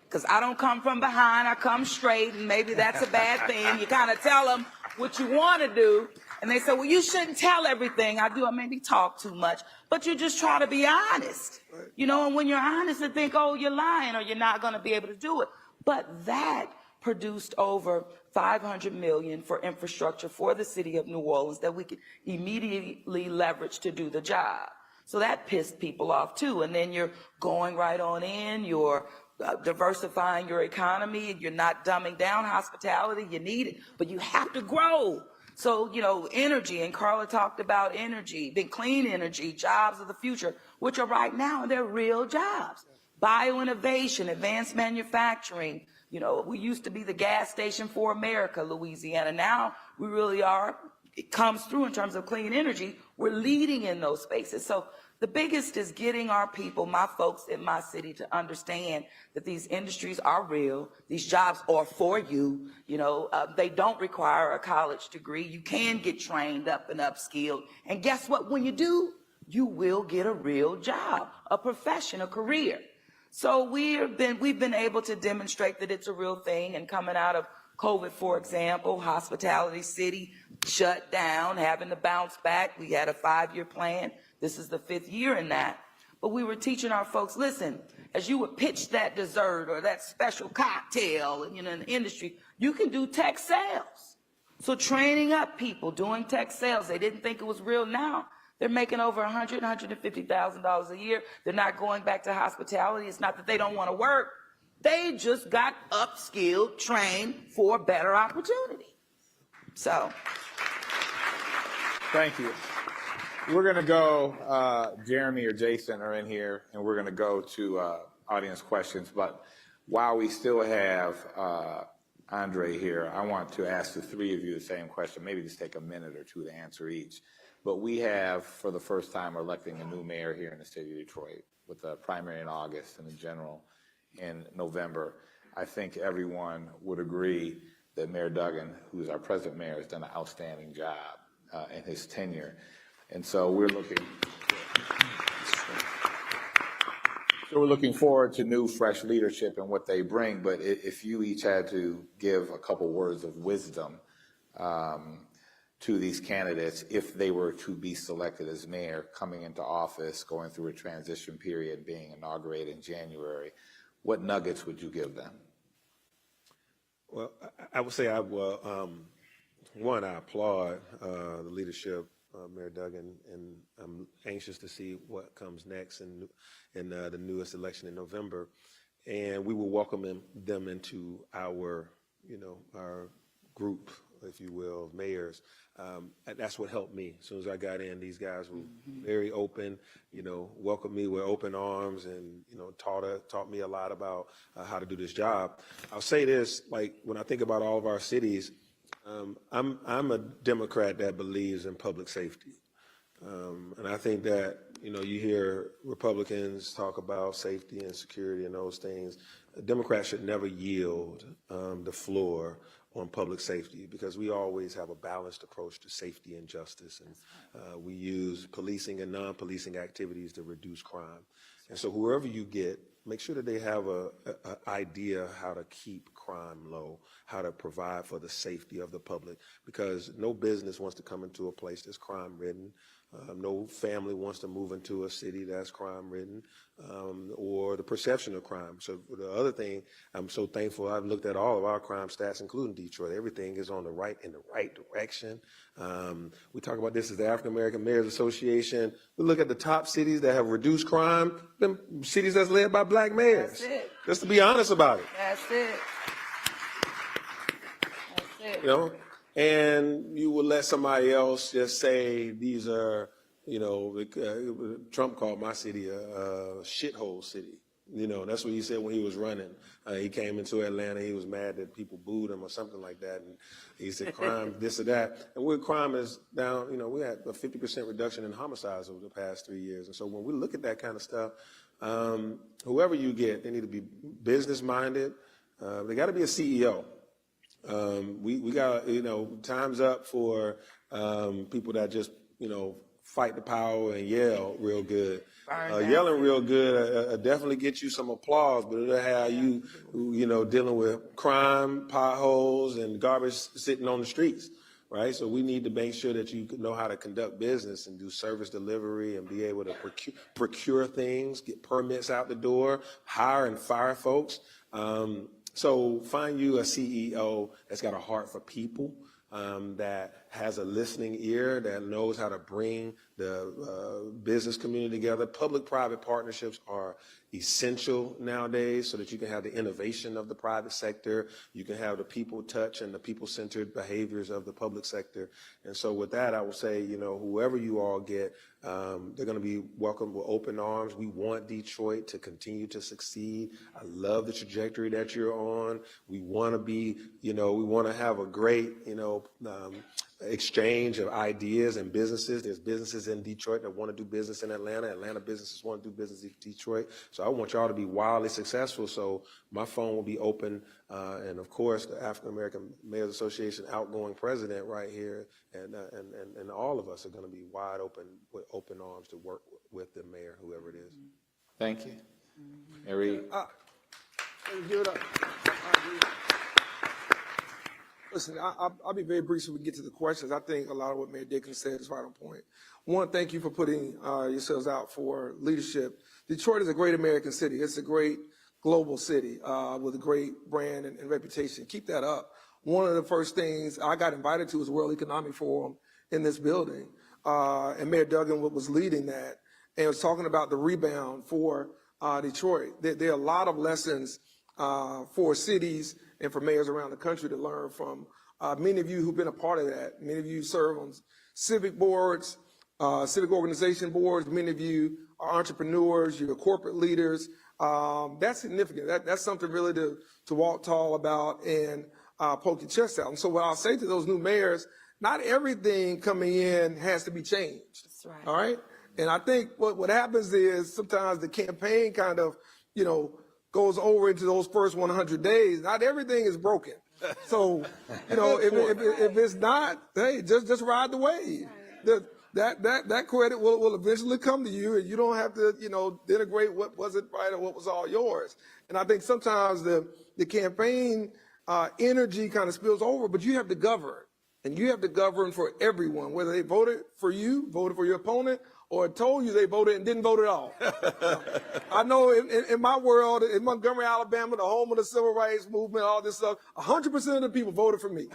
because I don't come from behind. I come straight, and maybe that's a bad thing. You kind of tell them what you want to do, and they say, well, you shouldn't tell everything. I maybe talk too much, but you just try to be honest. And when you're honest, they think, oh, you're lying or you're not going to be able to do it. But that produced over $500 million for infrastructure for the city of New Orleans that we could immediately leverage to do the job. So that pissed people off too. And then you're going right on in, you're diversifying your economy, you're not dumbing down hospitality, you need it, but you have to grow. So, energy, and Carla talked about energy, big clean energy, jobs of the future, which are right now, they're real jobs. Bioinnovation, advanced manufacturing. We used to be the gas station for America, Louisiana. Now we really are. It comes through in terms of clean energy. We're leading in those spaces. So the biggest is getting our people, my folks in my city, to understand that these industries are real. These jobs are for you. They don't require a college degree. You can get trained up and upskilled. And guess what? When you do, you will get a real job, a profession, a career. So we've been able to demonstrate that it's a real thing. And coming out of COVID, for example, hospitality city shut down, having to bounce back. We had a 5-year plan. This is the 5th year in that. But we were teaching our folks, listen, as you would pitch that dessert or that special cocktail, in the industry, you can do tech sales. So training up people doing tech sales, they didn't think it was real. Now they're making over $100,000, $150,000 a year. They're not going back to hospitality. It's not that they don't want to work. They just got upskilled, trained for a better opportunity. So. Thank you. We're going to go, Jeremy or Jason are in here, and we're going to go to audience questions. But while we still have Andre here, I want to ask the three of you the same question, maybe just take a minute or two to answer each. But we have, for the first time, electing a new mayor here in the city of Detroit, with a primary in August and a general in November. I think everyone would agree that Mayor Duggan, who's our present mayor, has done an outstanding job in his tenure. And so we're looking forward to new, fresh leadership and what they bring. But if you each had to give a couple words of wisdom to these candidates, if they were to be selected as mayor, coming into office, going through a transition period, being inaugurated in January, what nuggets would you give them? Well, I would say I will, one, I applaud the leadership of Mayor Duggan, and I'm anxious to see what comes next in the newest election in November. And we will welcome them into our group, if you will, of mayors. That's what helped me. As soon as I got in, these guys were very open, welcomed me with open arms, and, taught me a lot about how to do this job. I'll say this, like, when I think about all of our cities, I'm a Democrat that believes in public safety. And I think that, you hear Republicans talk about safety and security and those things. Democrats should never yield the floor on public safety, because we always have a balanced approach to safety and justice. And we use policing and non-policing activities to reduce crime. And so whoever you get, make sure that they have a idea how to keep crime low, how to provide for the safety of the public, because no business wants to come into a place that's crime-ridden. No family wants to move into a city that's crime-ridden, or the perception of crime. So the other thing, I'm so thankful. I've looked at all of our crime stats, including Detroit. Everything is in the right direction. We talk about this as the African American Mayors Association. We look at the top cities that have reduced crime, them cities that's led by black mayors. That's it. Just to be honest about it. That's it. That's it. You know, and you will let somebody else just say these are, you know, Trump called my city a shithole city. You know, that's what he said when he was running. He came into Atlanta, he was mad that people booed him or something like that, and he said crime, this or that. And where crime is down, you know, we had a 50% reduction in homicides over the past 3 years. And so when we look at that kind of stuff, whoever you get, they need to be business-minded. They got to be a CEO. We got, you know, time's up for people that just, you know, fight the power and yell real good. Yelling real good definitely get you some applause, but it'll have you, you know, dealing with crime, potholes, and garbage sitting on the streets, right? So we need to make sure that you know how to conduct business and do service delivery and be able to procure things, get permits out the door, hire and fire folks. So find you a CEO that's got a heart for people, that has a listening ear, that knows how to bring the business community together. Public-private partnerships are essential nowadays so that you can have the innovation of the private sector, you can have the people touch and the people-centered behaviors of the public sector. And so with that, I will say, you know, whoever you all get, they're going to be welcomed with open arms. We want Detroit to continue to succeed. I love the trajectory that you're on. We want to be, you know, we want to have a great, you know, exchange of ideas and businesses. There's businesses in Detroit that want to do business in Atlanta. Atlanta businesses want to do business in Detroit. So I want y'all to be wildly successful. So my phone will be open. And of course, the African American Mayors Association outgoing president right here, and all of us are going to be wide open with open arms to work with the mayor, whoever it is. Thank you. Mary. Give it up. Listen, I'll be very brief so we get to the questions. I think a lot of what Mayor Dickens said is right on point. One, thank you for putting yourselves out for leadership. Detroit is a great American city. It's a great global city with a great brand and reputation. Keep that up. One of the first things I got invited to was the World Economic Forum in this building, and Mayor Duggan was leading that and was talking about the rebound for Detroit. There are a lot of lessons for cities and for mayors around the country to learn from. Many of you who've been a part of that, many of you serve on civic boards, civic organization boards, many of you are entrepreneurs, you're corporate leaders. That's significant. That's something really to walk tall about and poke your chest out. And so what I'll say to those new mayors, not everything coming in has to be changed. That's right. All right? And I think what happens is sometimes the campaign kind of, you know, goes over into those first 100 days. Not everything is broken. So, you know, if it's not, hey, just ride the wave. That credit will eventually come to you, and you don't have to, you know, denigrate what wasn't right or what was all yours. And I think sometimes the campaign energy kind of spills over, but you have to govern. And you have to govern for everyone, whether they voted for you, voted for your opponent, or told you they voted and didn't vote at all. I know in my world, in Montgomery, Alabama, the home of the civil rights movement, all this stuff, 100% of the people voted for me.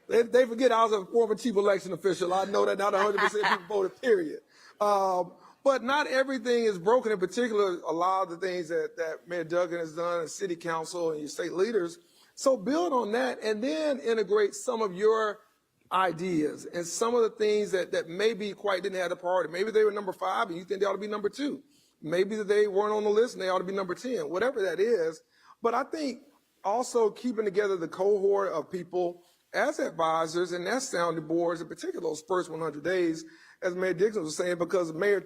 They forget I was a former chief election official. I know that not 100% of people voted, period. But not everything is broken, in particular, a lot of the things that Mayor Duggan has done, and city council and your state leaders. So build on that and then integrate some of your ideas and some of the things that maybe quite didn't have the priority. Maybe they were number 5 and you think they ought to be number 2. Maybe they weren't on the list and they ought to be number 10, whatever that is. But I think also keeping together the cohort of people as advisors and as sounding boards, in particular those first 100 days, as Mayor Dixon was saying, because Mayor,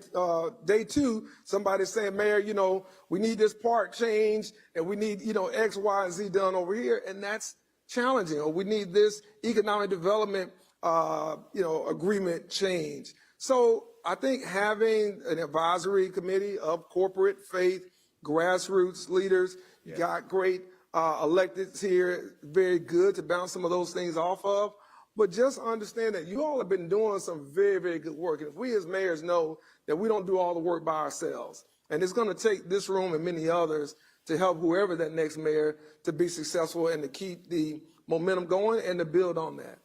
day 2, somebody's saying, Mayor, you know, we need this part changed and we need, you know, X, Y, and Z done over here. And that's challenging, or we need this economic development, you know, agreement change. So I think having an advisory committee of corporate, faith, grassroots leaders, you got great electeds here, very good to bounce some of those things off of. But just understand that you all have been doing some very, very good work. And if we as mayors know that we don't do all the work by ourselves, and it's going to take this room and many others to help whoever that next mayor to be successful and to keep the momentum going and to build on that.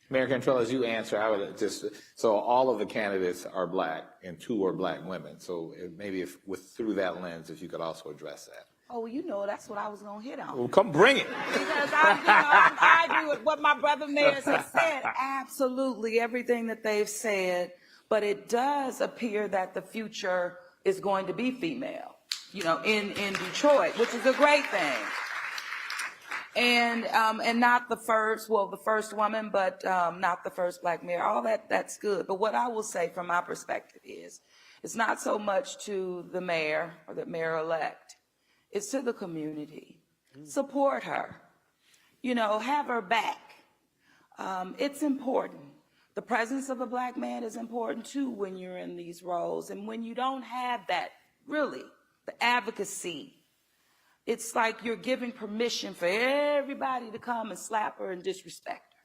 Mayor Cantrell, as you answer, I would just, so all of the candidates are black and 2 are black women. So maybe through that lens, if you could also address that. Oh, you know, that's what I was going to hit on. Well, come bring it. Because I agree with what my brother mayors have said. Absolutely, everything that they've said. But it does appear that the future is going to be female, you know, in Detroit, which is a great thing. And not the first, well, the first woman, but not the first black mayor. All that's good. But what I will say from my perspective is, it's not so much to the mayor or the mayor-elect. It's to the community. Support her. You know, have her back. It's important. The presence of a black man is important too when you're in these roles. And when you don't have that, really, the advocacy, it's like you're giving permission for everybody to come and slap her and disrespect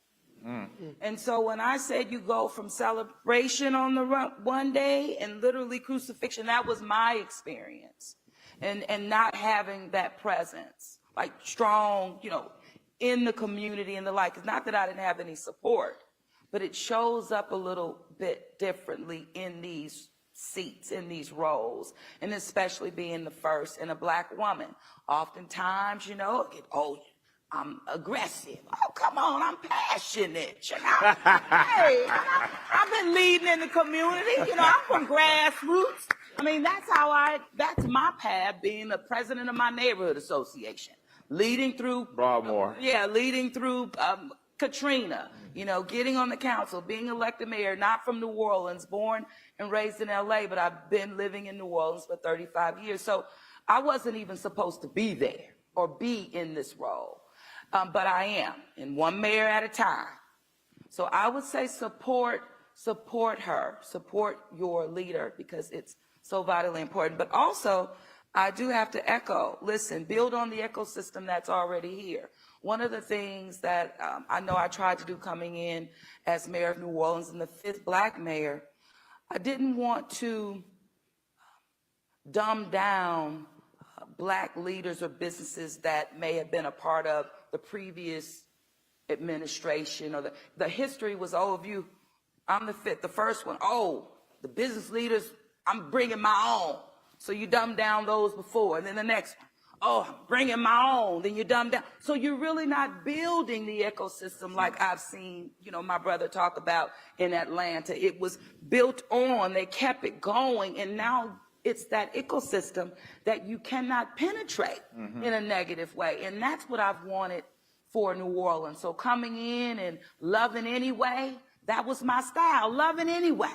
her. And so when I said you go from celebration on the one day and literally crucifixion, that was my experience. And not having that presence, like strong, you know, in the community and the like. It's not that I didn't have any support, but it shows up a little bit differently in these seats, in these roles, and especially being the first and a black woman. Oftentimes, you know, I'm aggressive. Oh, come on, I'm passionate. You know? Hey, I've been leading in the community. You know, I'm from grassroots. I mean, that's my path, being the president of my neighborhood association, leading through Broadmoor. Leading through Katrina, you know, getting on the council, being elected mayor, not from New Orleans, born and raised in LA, but I've been living in New Orleans for 35 years. So I wasn't even supposed to be there or be in this role, but I am, and one mayor at a time. So I would say support her, support your leader, because it's so vitally important. But also, I do have to echo, listen, build on the ecosystem that's already here. One of the things that I know I tried to do coming in as mayor of New Orleans and the 5th black mayor, I didn't want to dumb down black leaders or businesses that may have been a part of the previous administration, or the history was, oh, I'm the 5th, the first one, oh, the business leaders, I'm bringing my own. So you dumb down those before, and then the next one, oh, I'm bringing my own, then you dumb down. So you're really not building the ecosystem like I've seen, you know, my brother talk about in Atlanta. It was built on, they kept it going, and now it's that ecosystem that you cannot penetrate in a negative way. And that's what I've wanted for New Orleans. So coming in and loving anyway, that was my style, loving anyway.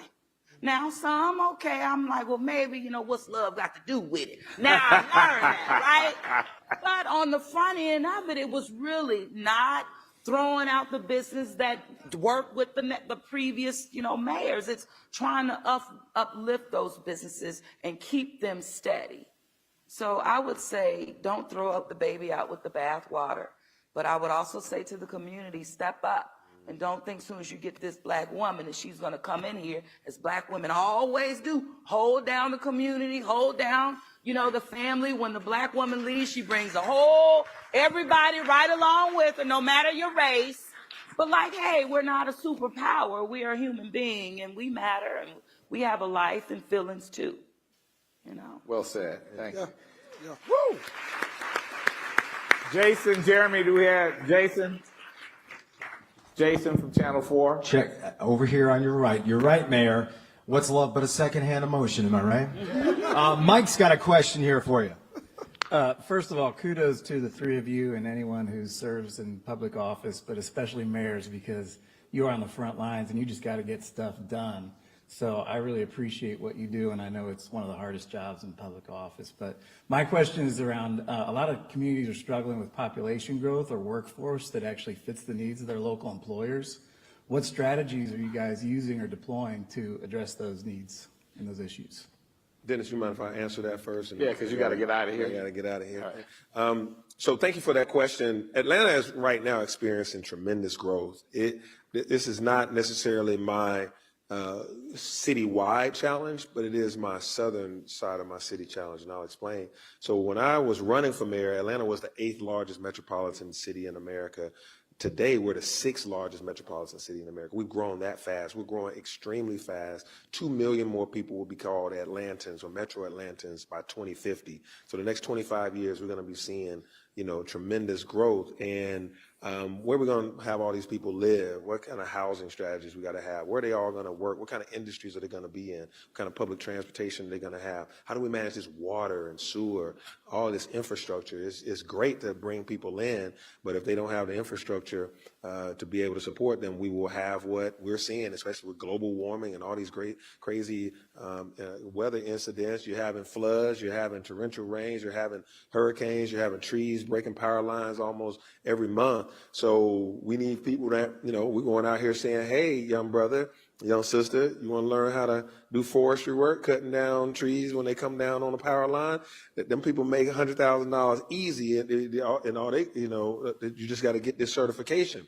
Now some, okay, I'm like, well, maybe, you know, what's love got to do with it? Now I learned that, right? But on the front end of it, it was really not throwing out the business that worked with the previous, you know, mayors. It's trying to uplift those businesses and keep them steady. So I would say, don't throw up the baby out with the bathwater. But I would also say to the community, step up. And don't think as soon as you get this black woman that she's going to come in here, as black women always do, hold down the community, hold down, you know, the family. When the black woman leaves, she brings everybody right along with her, no matter your race. But like, hey, we're not a superpower. We are a human being, and we matter, and we have a life and feelings too, you know. Well said. Thank you. Yeah. Woo! Jason, Jeremy, do we have Jason? Jason from Channel 4. Check over here on your right. You're right, Mayor. What's love but a second-hand emotion, am I right? Mike's got a question here for you. First of all, kudos to the 3 of you and anyone who serves in public office, but especially mayors, because you are on the front lines and you just got to get stuff done. So I really appreciate what you do, and I know it's one of the hardest jobs in public office. But my question is around a lot of communities are struggling with population growth or workforce that actually fits the needs of their local employers. What strategies are you guys using or deploying to address those needs and those issues? Dennis, you mind if I answer that first? Yeah, because you got to get out of here. I got to get out of here. Right. So thank you for that question. Atlanta is right now experiencing tremendous growth. This is not necessarily my citywide challenge, but it is my southern side of my city challenge, and I'll explain. So when I was running for mayor, Atlanta was the 8th largest metropolitan city in America. Today, we're the 6th largest metropolitan city in America. We've grown that fast. We're growing extremely fast. 2 million more people will be called Atlantans or Metro Atlantans by 2050. So the next 25 years, we're going to be seeing, tremendous growth. And where we're going to have all these people live, what kind of housing strategies we got to have, where they all going to work, what kind of industries are they going to be in, what kind of public transportation are they going to have, how do we manage this water and sewer, all this infrastructure. It's great to bring people in, but if they don't have the infrastructure to be able to support them, we will have what we're seeing, especially with global warming and all these great, crazy weather incidents. You're having floods, you're having torrential rains, you're having hurricanes, you're having trees breaking power lines almost every month. So we need people that, we're going out here saying, hey, young brother, young sister, you want to learn how to do forestry work, cutting down trees when they come down on the power line? That them people make $100,000 easy, and all they, you just got to get this certification.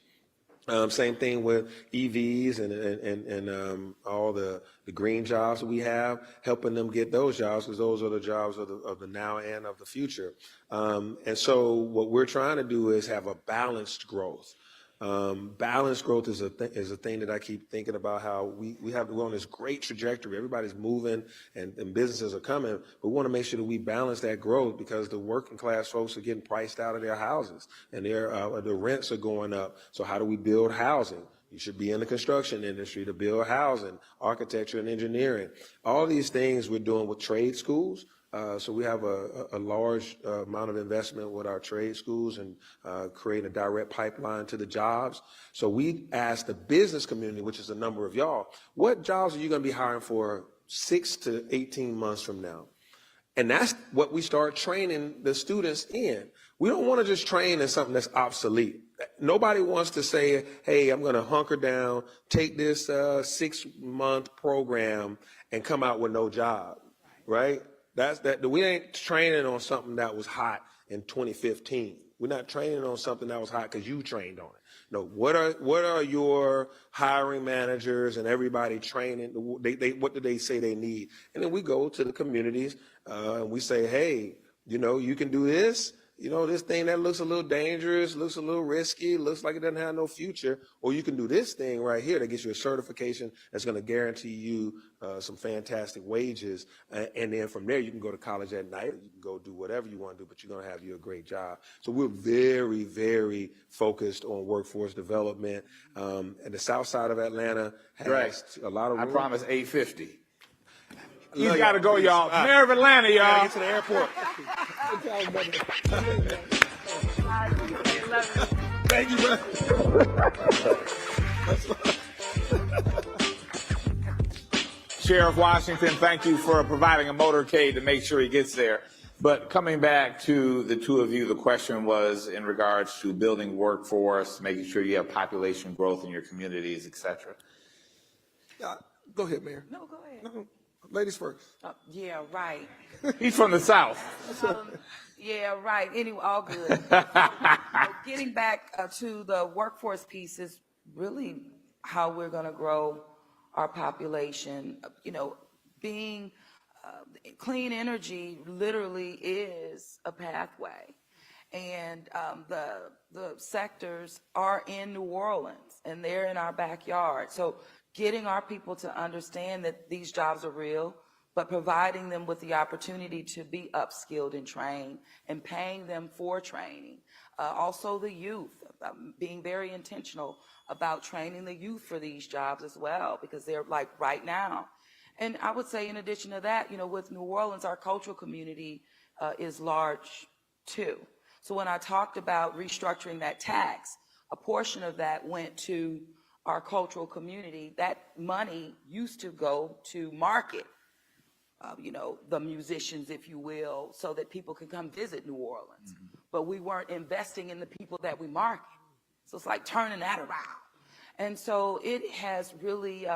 Same thing with EVs and all the green jobs that we have, helping them get those jobs, because those are the jobs of the now and of the future. And so what we're trying to do is have a balanced growth. Balanced growth is a thing that I keep thinking about, how we're on this great trajectory. Everybody's moving and businesses are coming, but we want to make sure that we balance that growth, because the working class folks are getting priced out of their houses and the rents are going up. So how do we build housing? You should be in the construction industry to build housing, architecture and engineering. All these things we're doing with trade schools. So we have a large amount of investment with our trade schools and creating a direct pipeline to the jobs. So we asked the business community, which is a number of y'all, what jobs are you going to be hiring for 6 to 18 months from now? And that's what we start training the students in. We don't want to just train in something that's obsolete. Nobody wants to say, hey, I'm going to hunker down, take this 6-month program and come out with no job, right? We ain't training on something that was hot in 2015. We're not training on something that was hot because you trained on it. No, what are your hiring managers and everybody training? What do they say they need? And then we go to the communities and we say, hey, you can do this. This thing that looks a little dangerous, looks a little risky, looks like it doesn't have no future, or you can do this thing right here that gets you a certification that's going to guarantee you some fantastic wages, and then from there you can go to college at night, or you can go do whatever you want to do, but you're going to have you a great job. So we're very, very focused on workforce development, and the south side of Atlanta has a lot of room. I promise 850. He's got to go, y'all. Mayor of Atlanta, y'all. Get to the airport. Thank you, brother. Sheriff Washington, thank you for providing a motorcade to make sure he gets there. But coming back to the two of you, the question was in regards to building workforce, making sure you have population growth in your communities, et cetera. Go ahead, Mayor. No, go ahead. No, ladies first. Yeah, right. He's from the South. Yeah, right. Anyway, all good. Getting back to the workforce piece is really how we're going to grow our population. Being clean energy literally is a pathway. And the sectors are in New Orleans, and they're in our backyard. So getting our people to understand that these jobs are real, but providing them with the opportunity to be upskilled and trained and paying them for training. Also the youth, being very intentional about training the youth for these jobs as well, because they're like right now. And I would say in addition to that, with New Orleans, our cultural community is large too. So when I talked about restructuring that tax, a portion of that went to our cultural community. That money used to go to market, the musicians, if you will, so that people can come visit New Orleans. Mm-hmm. But we weren't investing in the people that we market. So it's like turning that around. And so it has really,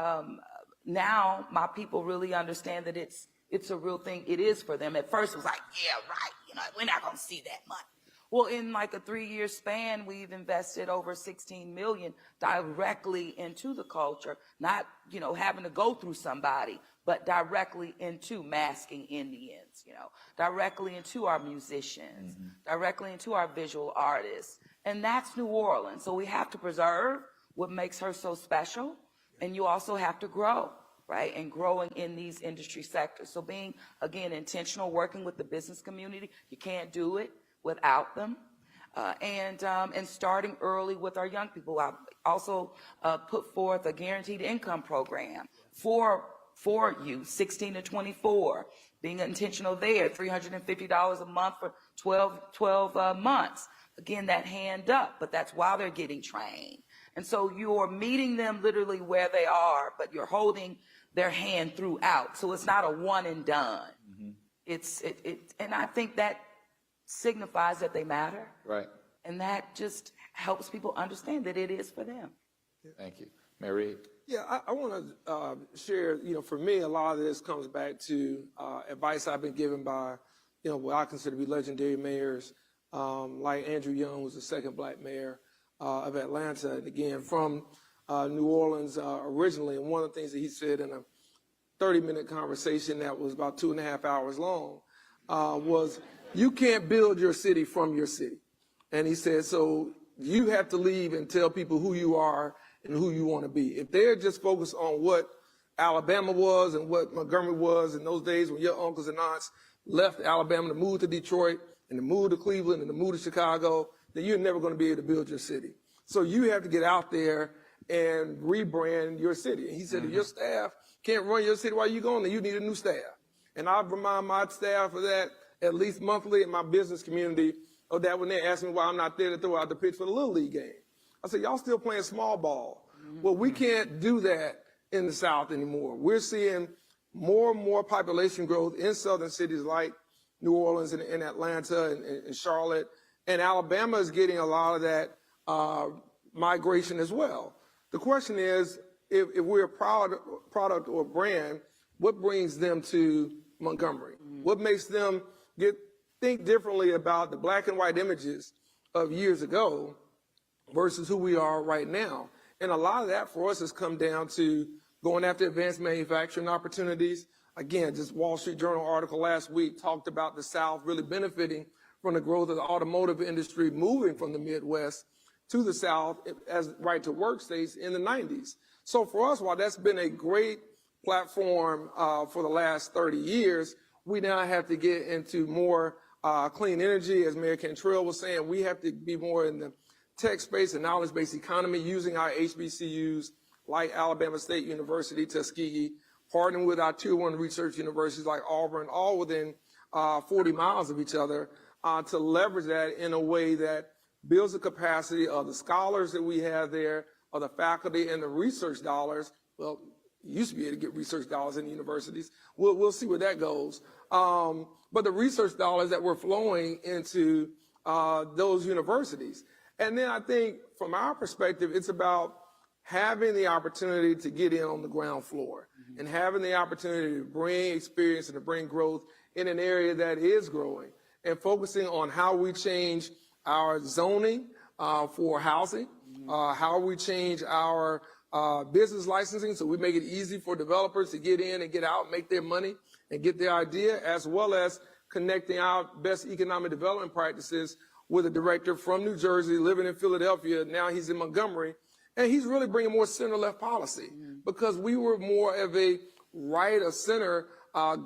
now my people really understand that it's a real thing. It is for them. At first it was like, yeah, right, you know, we're not gonna see that money. Well, in like a 3-year span, we've invested over $16 million directly into the culture, not, you know, having to go through somebody, but directly into masking Indians, you know, directly into our musicians, directly into our visual artists. And that's New Orleans. So we have to preserve what makes her so special. And you also have to grow, right? And growing in these industry sectors. So being, again, intentional, working with the business community, you can't do it without them, and starting early with our young people. I also put forth a guaranteed income program for youth, 16 to 24, being intentional there, $350 a month for 12 months. Again, that hand up, but that's while they're getting trained. And so you're meeting them literally where they are, but you're holding their hand throughout. So it's not a one and done. And I think that signifies that they matter. Right. And that just helps people understand that it is for them. Thank you. Mary? Yeah, I want to share, you know, for me, a lot of this comes back to advice I've been given by, you know, what I consider to be legendary mayors, like Andrew Young, who's the second black mayor of Atlanta, and again, from New Orleans originally. And one of the things that he said in a 30-minute conversation that was about 2.5 hours long was, you can't build your city from your city. And he said, so you have to leave and tell people who you are and who you want to be. If they're just focused on what Alabama was and what Montgomery was in those days when your uncles and aunts left Alabama to move to Detroit and to move to Cleveland and to move to Chicago, then you're never going to be able to build your city. So you have to get out there and rebrand your city. And he said, if your staff can't run your city while you're gone, then you need a new staff. And I remind my staff of that at least monthly in my business community, of that when they ask me why I'm not there to throw out the pitch for the Little League game. I said, y'all still playing small ball. Well, we can't do that in the South anymore. We're seeing more and more population growth in southern cities like New Orleans and Atlanta and Charlotte. And Alabama is getting a lot of that migration as well. The question is, if we're a product or brand, what brings them to Montgomery? What makes them think differently about the black and white images of years ago versus who we are right now? And a lot of that for us has come down to going after advanced manufacturing opportunities. Again, just Wall Street Journal article last week talked about the South really benefiting from the growth of the automotive industry, moving from the Midwest to the South as right to work states in the 90s. So for us, while that's been a great platform for the last 30 years, we now have to get into more clean energy. As Mayor Cantrell was saying, we have to be more in the tech space and knowledge-based economy, using our HBCUs like Alabama State University, Tuskegee, partnering with our Tier 1 research universities like Auburn, all within 40 miles of each other, to leverage that in a way that builds the capacity of the scholars that we have there, of the faculty, and the research dollars. Well, you used to be able to get research dollars in the universities. We'll see where that goes. But the research dollars that were flowing into those universities. And then I think from our perspective, it's about having the opportunity to get in on the ground floor and having the opportunity to bring experience and to bring growth in an area that is growing, and focusing on how we change our zoning for housing, how we change our business licensing so we make it easy for developers to get in and get out, make their money and get their idea, as well as connecting our best economic development practices with a director from New Jersey living in Philadelphia. Now he's in Montgomery, and he's really bringing more center-left policy because we were more of a right of center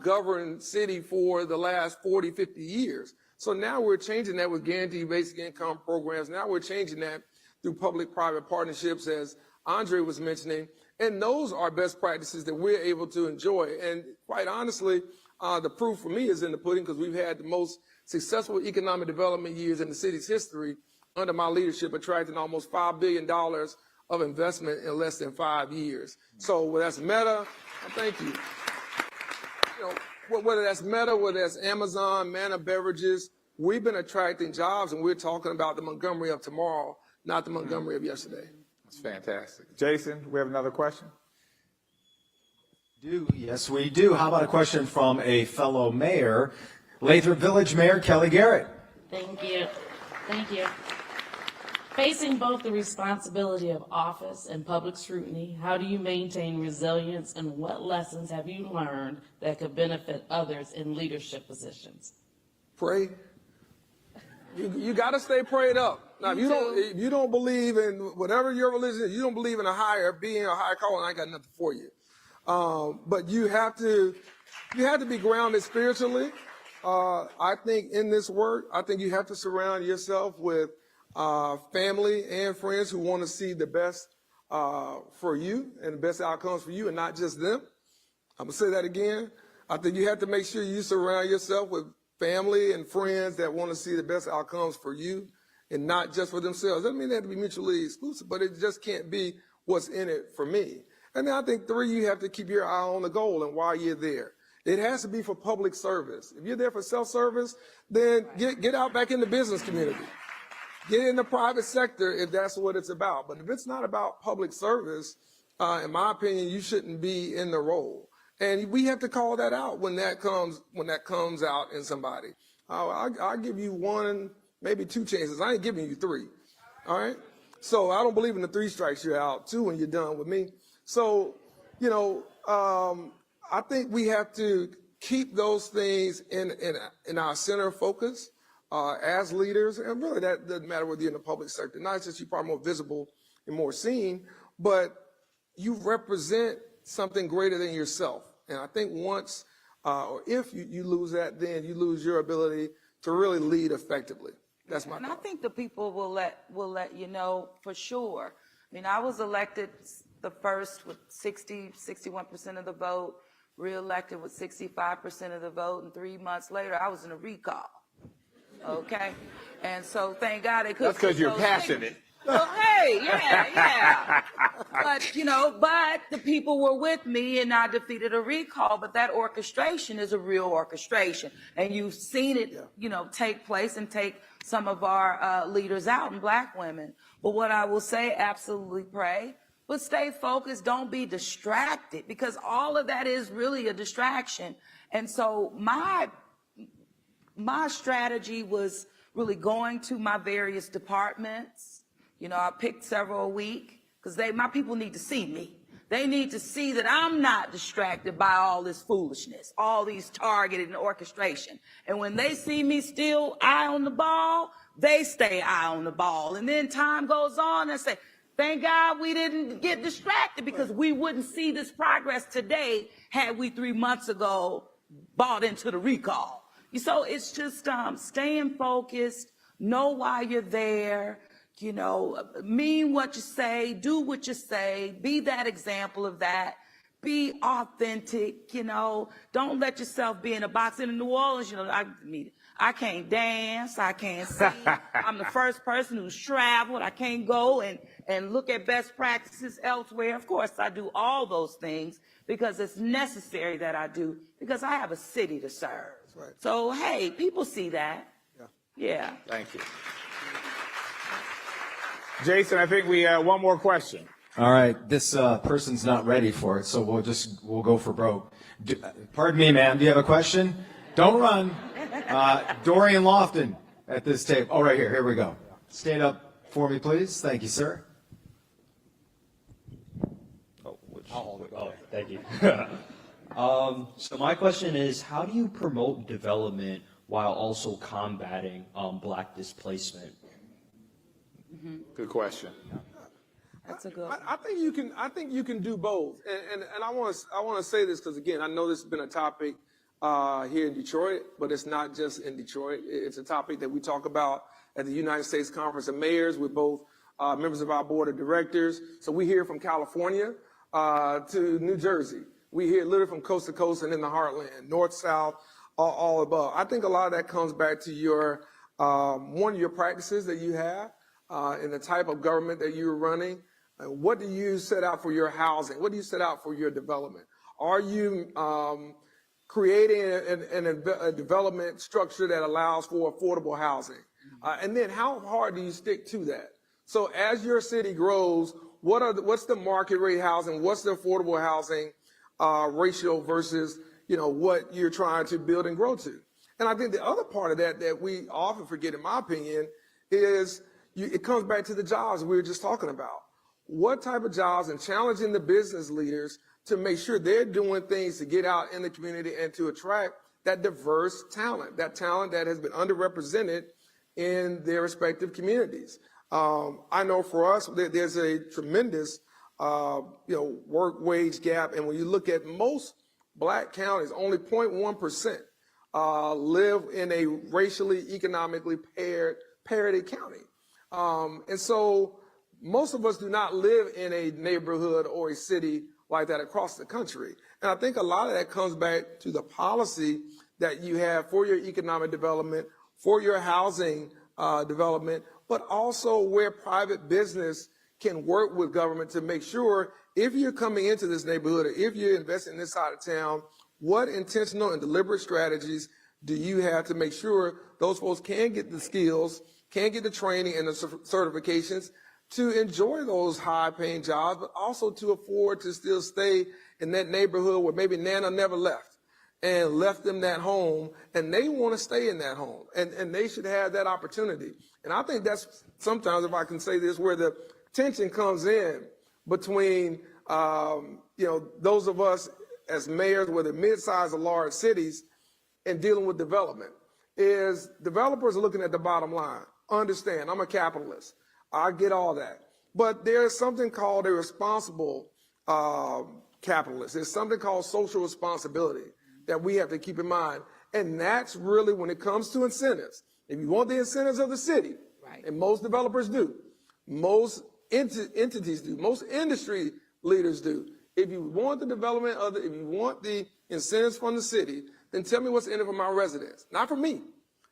governed city for the last 40, 50 years. So now we're changing that with guaranteed basic income programs. Now we're changing that through public-private partnerships, as Andre was mentioning. And those are best practices that we're able to enjoy. And quite honestly, the proof for me is in the pudding, because we've had the most successful economic development years in the city's history under my leadership, attracting almost $5 billion of investment in less than 5 years. So whether that's Meta, thank you. Whether that's Meta, whether that's Amazon, Manna Beverages, we've been attracting jobs, and we're talking about the Montgomery of tomorrow, not the Montgomery of yesterday. It's fantastic. Jason, we have another question? Yes, we do. How about a question from a fellow mayor, Lathrop Village Mayor Kelly Garrett? Thank you. Thank you. Facing both the responsibility of office and public scrutiny, how do you maintain resilience, and what lessons have you learned that could benefit others in leadership positions? Pray. You got to stay prayed up. Now, if you don't believe in whatever your religion is, you don't believe in being a higher calling, I ain't got nothing for you. But you have to be grounded spiritually. I think in this work, I think you have to surround yourself with family and friends who want to see the best for you and the best outcomes for you and not just them. I'm going to say that again. I think you have to make sure you surround yourself with family and friends that want to see the best outcomes for you and not just for themselves. Doesn't mean they have to be mutually exclusive, but it just can't be what's in it for me. And then I think 3, you have to keep your eye on the goal and why you're there. It has to be for public service. If you're there for self-service, then get out back in the business community. Get in the private sector if that's what it's about. But if it's not about public service, in my opinion, you shouldn't be in the role. And we have to call that out when that comes out in somebody. I'll give you 1, maybe 2 chances. I ain't giving you 3. All right? So I don't believe in the 3 strikes you're out, 2 when you're done with me. So, I think we have to keep those things in our center of focus as leaders. And really, that doesn't matter whether you're in the public sector. Not just you're probably more visible and more seen, but you represent something greater than yourself. And I think once or if you lose that, then you lose your ability to really lead effectively. That's my thought. I think the people will let you know for sure. I mean, I was elected the first with 61% of the vote, reelected with 65% of the vote, and 3 months later, I was in a recall. Okay? And so thank God they couldn't. That's because you're passionate. Well, hey, yeah. But the people were with me and I defeated a recall, but that orchestration is a real orchestration. And you've seen it, take place and take some of our leaders out and Black women. But what I will say, absolutely pray, but stay focused. Don't be distracted because all of that is really a distraction. And so my strategy was really going to my various departments. I picked several a week because my people need to see me. They need to see that I'm not distracted by all this foolishness, all these targeted and orchestration. And when they see me still eye on the ball, they stay eye on the ball. And then time goes on and say, thank God we didn't get distracted because we wouldn't see this progress today had we 3 months ago bought into the recall. So it's just staying focused, know why you're there. Mean what you say, do what you say, be that example of that, be authentic, don't let yourself be in a box. In New Orleans, I can't dance, I can't sing. I'm the first person who's traveled. I can't go and look at best practices elsewhere. Of course, I do all those things because it's necessary that I do because I have a city to serve. Right. So, hey, people see that. Yeah. Thank you. Jason, I think we have one more question. All right, this person's not ready for it, so we'll go for broke. Pardon me, ma'am, do you have a question? Don't run. Dorian Lofton at this table. Oh, right here. Here we go. Stand up for me, please. Thank you, sir. Thank you. So my question is, how do you promote development while also combating Black displacement? Good question. That's a good. I think you can do both, and I want to say this because again I know this has been a topic here in Detroit, but it's not just in Detroit. It's a topic that we talk about at the United States Conference of Mayors with both members of our board of directors. So we hear from California to New Jersey. We hear literally from coast to coast and in the heartland, north, south, all above. I think a lot of that comes back to your your practices that you have. And the type of government that you're running. What do you set out for your housing? What do you set out for your development? Are you creating a development structure that allows for affordable housing? And then how hard do you stick to that? So as your city grows, what's the market rate housing? What's the affordable housing ratio versus, what you're trying to build and grow to? And I think the other part of that we often forget, in my opinion, is it comes back to the jobs we were just talking about. What type of jobs, and challenging the business leaders to make sure they're doing things to get out in the community and to attract that diverse talent that has been underrepresented in their respective communities. I know for us, there's a tremendous, work wage gap. And when you look at most black counties, only 0.1% live in a racially, economically parity county. And so most of us do not live in a neighborhood or a city like that across the country. And I think a lot of that comes back to the policy that you have for your economic development, for your housing development, but also where private business can work with government to make sure if you're coming into this neighborhood or if you're investing in this side of town, what intentional and deliberate strategies do you have to make sure those folks can get the skills, can get the training and the certifications to enjoy those high-paying jobs, but also to afford to still stay in that neighborhood where maybe Nana never left and left them that home, and they want to stay in that home, and they should have that opportunity. And I think that's sometimes, if I can say this, where the tension comes in between, those of us as mayors, whether mid-sized or large cities, and dealing with development, is developers are looking at the bottom line. Understand, I'm a capitalist. I get all that. But there's something called a responsible capitalist. There's something called social responsibility that we have to keep in mind. And that's really when it comes to incentives. If you want the incentives of the city, right, and most developers do, most entities do, most industry leaders do. If you want the development of if you want the incentives from the city, then tell me what's in it for my residents, not for me.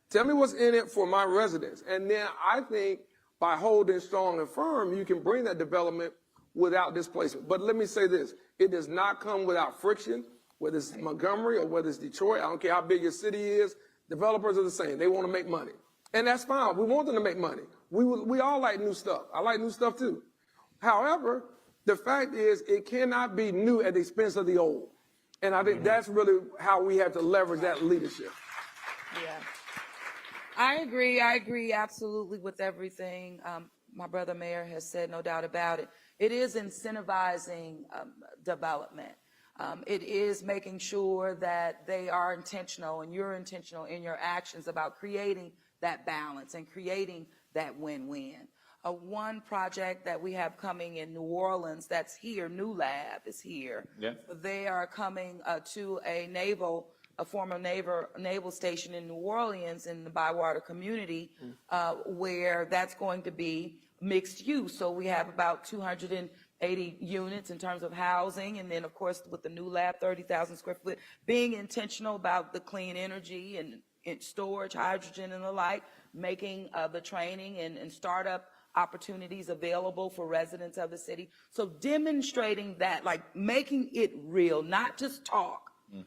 Tell me what's in it for my residents. And then I think by holding strong and firm, you can bring that development without displacement. But let me say this, it does not come without friction, whether it's Montgomery or whether it's Detroit. I don't care how big your city is, developers are the same. They want to make money. And that's fine. We want them to make money. We all like new stuff. I like new stuff too. However, the fact is it cannot be new at the expense of the old. And I think that's really how we have to leverage that leadership. Yeah. I agree absolutely with everything my brother Mayor has said, no doubt about it. It is incentivizing development. It is making sure that they are intentional and you're intentional in your actions about creating that balance and creating that win-win. One project that we have coming in New Orleans that's here, New Lab is here. Yeah. They are coming to a former naval station in New Orleans in the Bywater community, where that's going to be mixed use. So we have about 280 units in terms of housing, and then of course with the New Lab, 30,000 square foot, being intentional about the clean energy and storage, hydrogen and the like, making the training and startup opportunities available for residents of the city. So demonstrating that, like making it real, not just talk,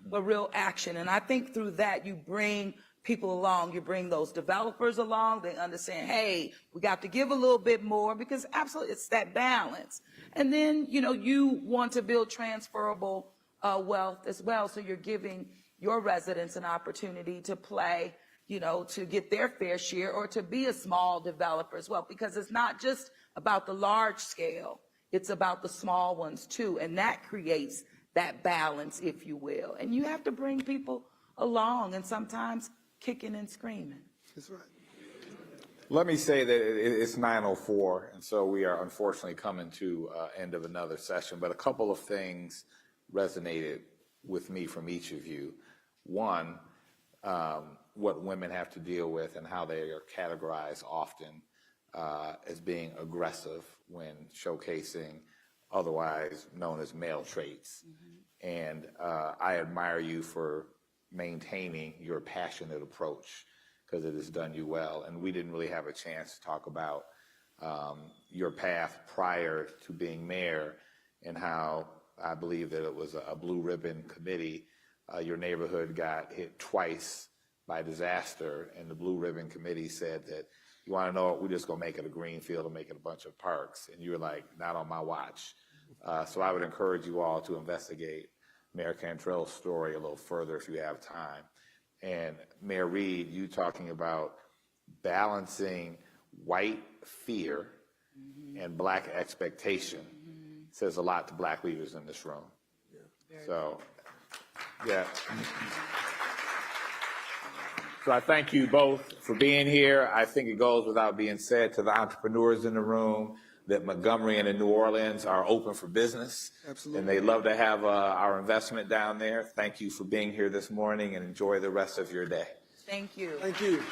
but real action. And I think through that, you bring people along, you bring those developers along, they understand, hey, we got to give a little bit more, because absolutely it's that balance. And then, you want to build transferable wealth as well. So you're giving your residents an opportunity to play, to get their fair share or to be a small developer as well, because it's not just about the large scale, it's about the small ones too. And that creates that balance, if you will. And you have to bring people along, and sometimes kicking and screaming. That's right. Let me say that it's 9:04, and so we are unfortunately coming to end of another session, but a couple of things resonated with me from each of you. One, what women have to deal with and how they are categorized often as being aggressive when showcasing otherwise known as male traits. And I admire you for maintaining your passionate approach, because it has done you well. And we didn't really have a chance to talk about your path prior to being mayor and how I believe that it was a blue ribbon committee. Your neighborhood got hit twice by disaster, and the Blue Ribbon Committee said that you want to know, we're just going to make it a green field and make it a bunch of parks. And you were like, not on my watch. So I would encourage you all to investigate Mayor Cantrell's story a little further if you have time. And Mayor Reed, you talking about balancing white fear and black expectation says a lot to black leaders in this room. So, yeah. So I thank you both for being here. I think it goes without being said to the entrepreneurs in the room that Montgomery and in New Orleans are open for business. Absolutely. And they love to have our investment down there. Thank you for being here this morning and enjoy the rest of your day. Thank you. Thank you.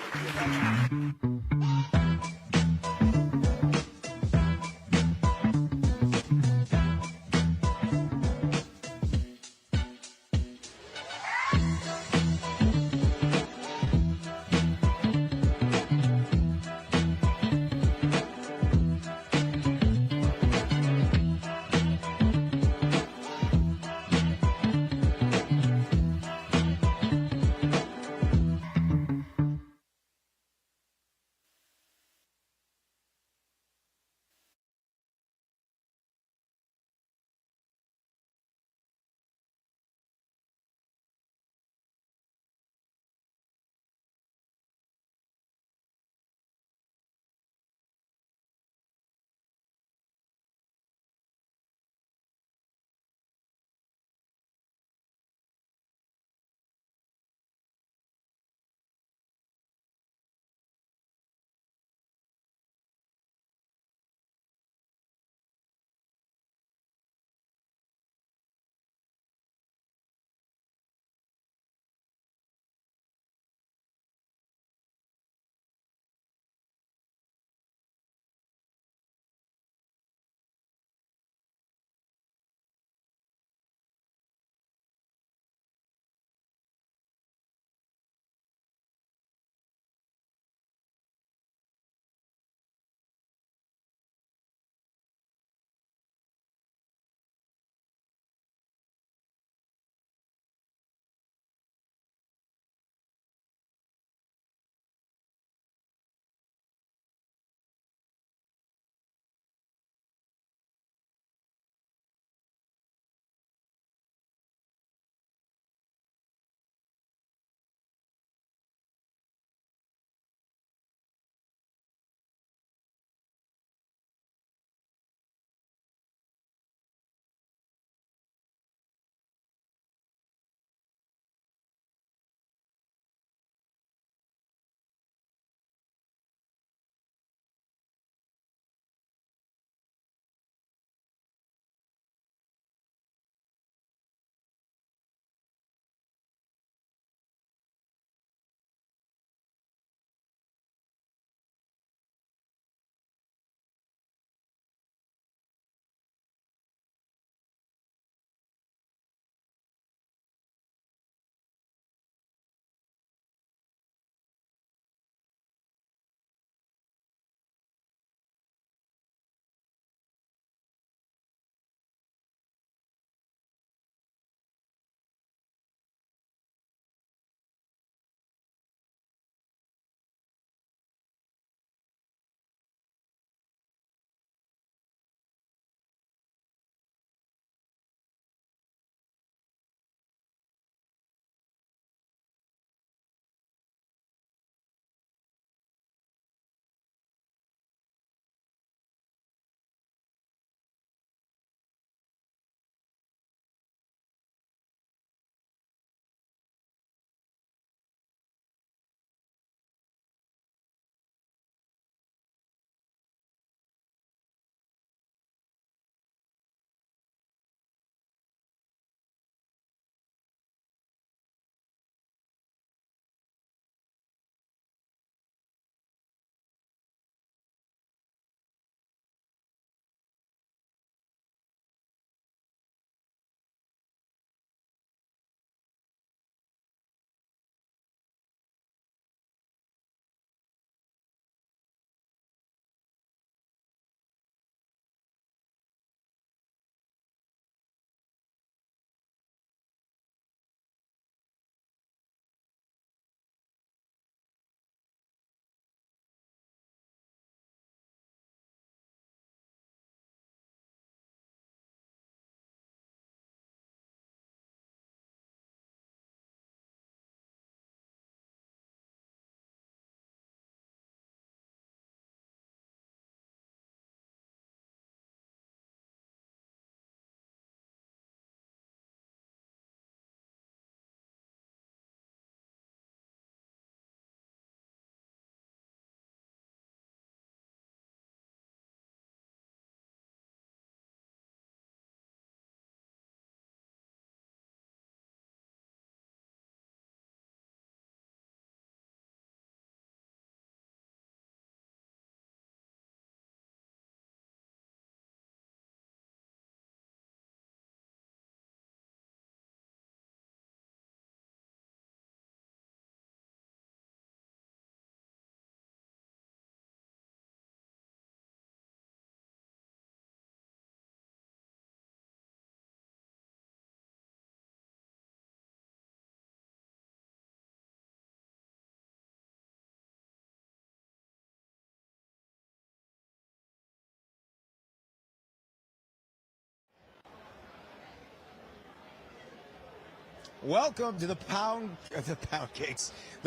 Welcome to the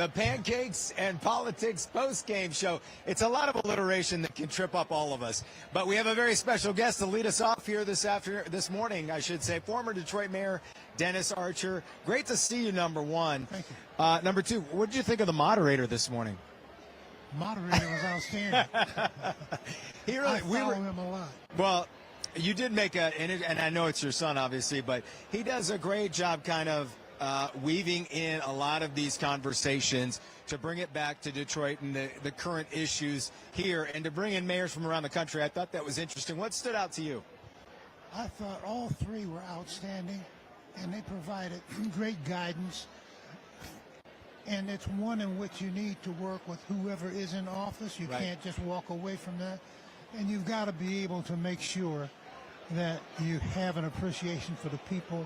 Pancakes and Politics Postgame show. It's a lot of alliteration that can trip up all of us. But we have a very special guest to lead us off here this morning, I should say. Former Detroit Mayor Dennis Archer. Great to see you, number one. Thank you. Number two, what did you think of the moderator this morning? Moderator was outstanding. I follow him a lot. Well, you did make and I know it's your son, obviously, but he does a great job kind of weaving in a lot of these conversations to bring it back to Detroit and the current issues here, and to bring in mayors from around the country. I thought that was interesting. What stood out to you? I thought all three were outstanding, and they provided great guidance. And it's one in which you need to work with whoever is in office. You can't just walk away from that. And you've got to be able to make sure that you have an appreciation for the people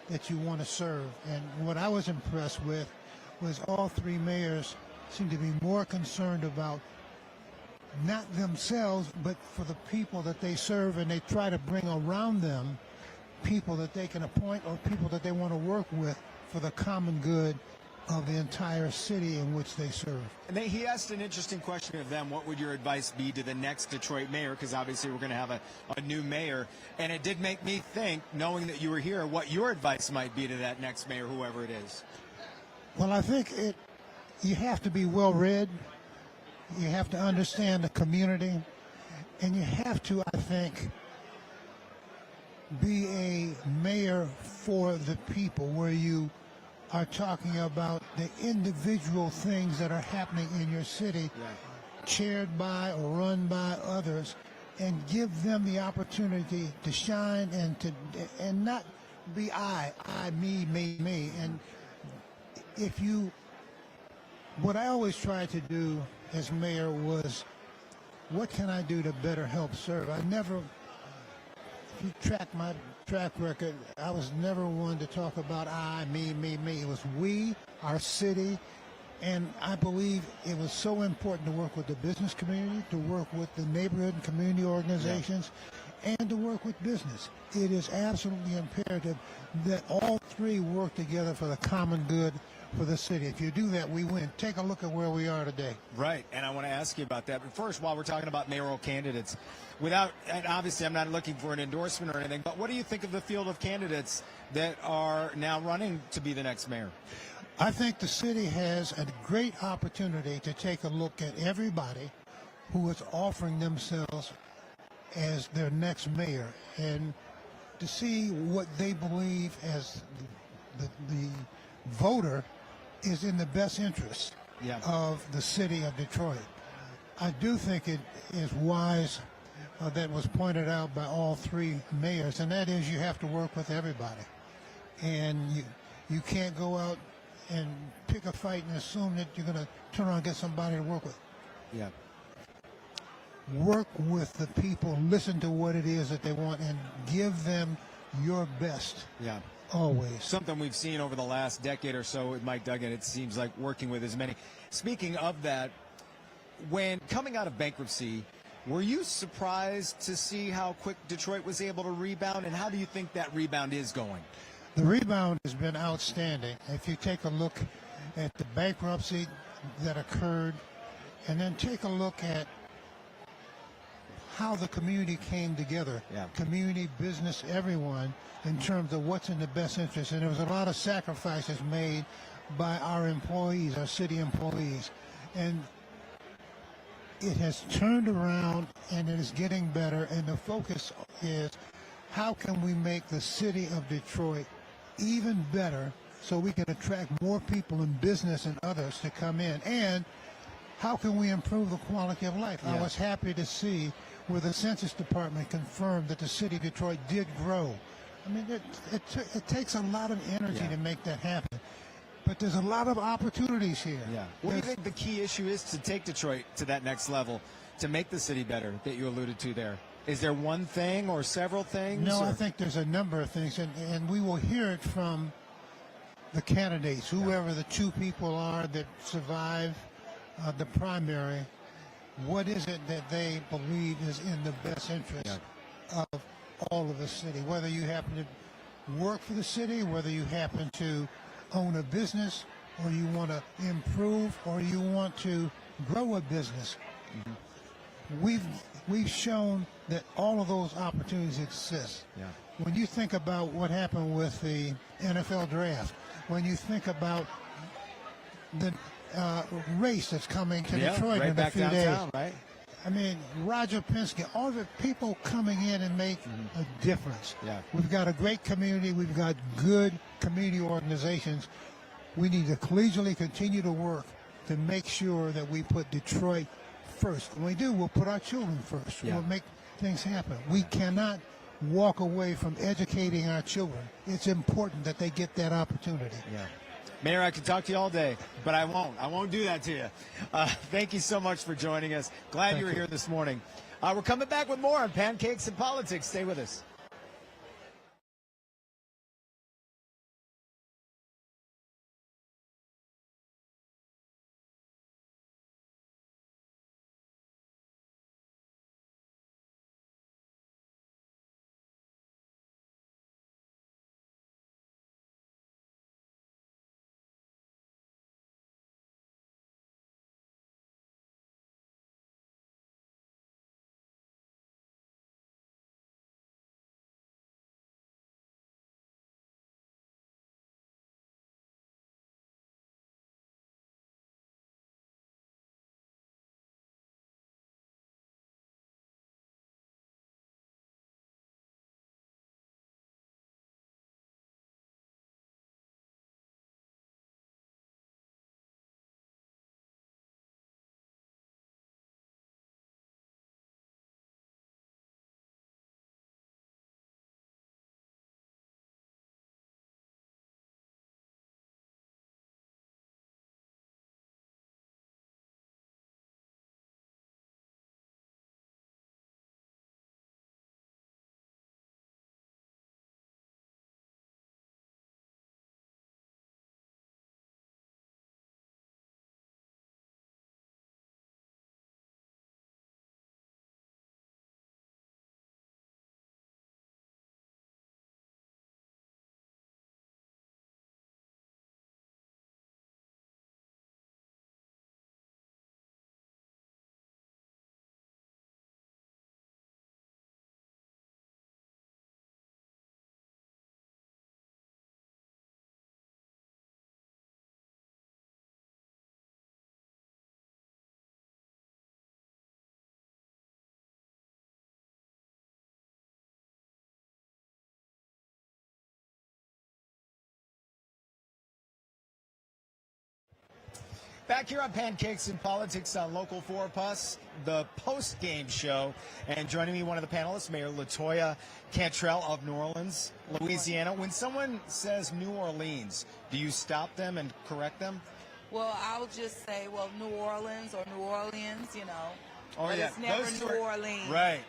that you want to serve. And what I was impressed with was all three mayors seem to be more concerned about not themselves, but for the people that they serve, and they try to bring around them people that they can appoint or people that they want to work with for the common good of the entire city in which they serve. And he asked an interesting question of them. What would your advice be to the next Detroit mayor? Because obviously we're going to have a new mayor. And it did make me think, knowing that you were here, what your advice might be to that next mayor, whoever it is. Well, I think you have to be well-read. You have to understand the community. And you have to, I think, be a mayor for the people, where you are talking about the individual things that are happening in your city, chaired by or run by others, and give them the opportunity to shine and not be I, me. And what I always tried to do as mayor was, what can I do to better help serve? If you track my track record, I was never one to talk about I, me. It was we, our city, and I believe it was so important to work with the business community, to work with the neighborhood and community organizations, and to work with business. It is absolutely imperative that all three work together for the common good for the city. If you do that, we win. Take a look at where we are today. Right, and I want to ask you about that. But first, while we're talking about mayoral candidates, and obviously I'm not looking for an endorsement or anything, but what do you think of the field of candidates that are now running to be the next mayor? I think the city has a great opportunity to take a look at everybody who is offering themselves as their next mayor, and to see what they believe as the voter is in the best interest of the city of Detroit. I do think it is wise that was pointed out by all three mayors, and that is you have to work with everybody. And you can't go out and pick a fight and assume that you're going to turn around and get somebody to work with. Yeah. Work with the people, listen to what it is that they want, and give them your best. Yeah. Always. Something we've seen over the last decade or so with Mike Duggan, it seems like, working with as many. Speaking of that, when coming out of bankruptcy, were you surprised to see how quick Detroit was able to rebound, and how do you think that rebound is going? The rebound has been outstanding. If you take a look at the bankruptcy that occurred, and then take a look at how the community came together, community, business, everyone, in terms of what's in the best interest. And there was a lot of sacrifices made by our employees, our city employees. And it has turned around, and it is getting better. And the focus is, how can we make the city of Detroit even better so we can attract more people in business and others to come in? And how can we improve the quality of life? I was happy to see where the Census Department confirmed that the city of Detroit did grow. I mean, it takes a lot of energy to make that happen. But there's a lot of opportunities here. Yeah. What do you think the key issue is to take Detroit to that next level, to make the city better, that you alluded to there? Is there one thing or several things? No, I think there's a number of things, and we will hear it from the candidates, whoever the two people are that survive the primary. What is it that they believe is in the best interest of all of the city? Whether you happen to work for the city, whether you happen to own a business, or you want to improve, or you want to grow a business. We've shown that all of those opportunities exist. Yeah. When you think about what happened with the NFL draft, when you think about the race that's coming to Detroit right in a back few downtown, days. right? I mean, Roger Penske, all the people coming in and make a difference. Yeah. We've got a great community. We've got good community organizations. We need to collegially continue to work to make sure that we put Detroit first. When we do, we'll put our children first. Yeah. We'll make things happen. We cannot walk away from educating our children. It's important that they get that opportunity. Yeah. Mayor, I could talk to you all day, but I won't. I won't do that to you. Thank you so much for joining us. Glad you were here this morning. We're coming back with more on Pancakes and Politics. Stay with us. Back here on Pancakes and Politics on Local 4 Plus, the post-game show. And joining me, one of the panelists, Mayor LaToya Cantrell of New Orleans, Louisiana. When someone says New Orleans, do you stop them and correct them? Well, I'll just say, well, New Orleans or New Orleans, you know. Oh, but yeah. it's never Those New two Orleans. Right.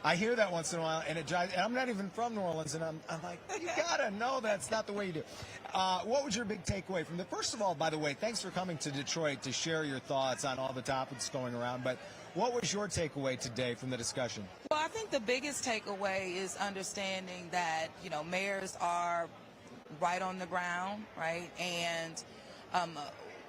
I hear that once in a while, and it drives. And I'm not even from New Orleans, and I'm like, you gotta know that's not the way you do. What was your big takeaway from the? First of all, by the way, thanks for coming to Detroit to share your thoughts on all the topics going around. But what was your takeaway today from the discussion? Well, I think the biggest takeaway is understanding that, you know, mayors are right on the ground, right, and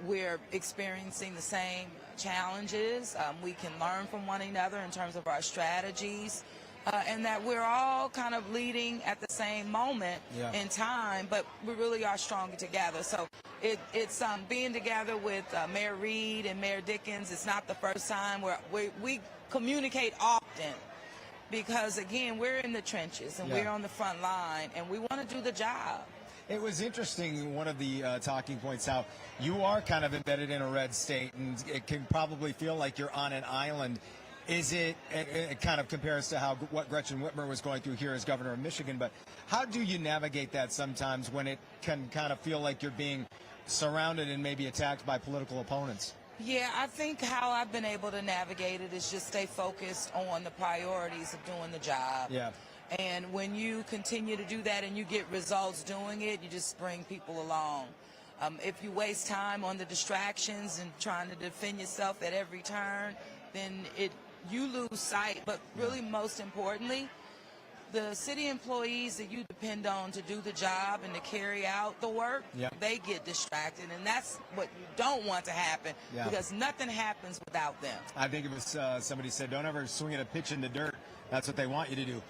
we're experiencing the same challenges. We can learn from one another in terms of our strategies, and that we're all kind of leading at the same moment in time, but we really are stronger together. So it's being together with Mayor Reed and Mayor Dickens. It's not the first time we communicate often, because again, we're in the trenches and we're on the front line, and we want to do the job. It was interesting, one of the talking points, how you are kind of embedded in a red state, and it can probably feel like you're on an island. Is it kind of compares to what Gretchen Whitmer was going through here as governor of Michigan, but how do you navigate that sometimes when it can kind of feel like you're being surrounded and maybe attacked by political opponents? Yeah, I think how I've been able to navigate it is just stay focused on the priorities of doing the job. Yeah. And when you continue to do that and you get results doing it, you just bring people along. If you waste time on the distractions and trying to defend yourself at every turn, then you lose sight. But really, most importantly, the city employees that you depend on to do the job and to carry out the work, they get distracted, and that's what you don't want to happen because nothing happens without them. I think it was somebody said, don't ever swing at a pitch in the dirt. That's what they want you to do.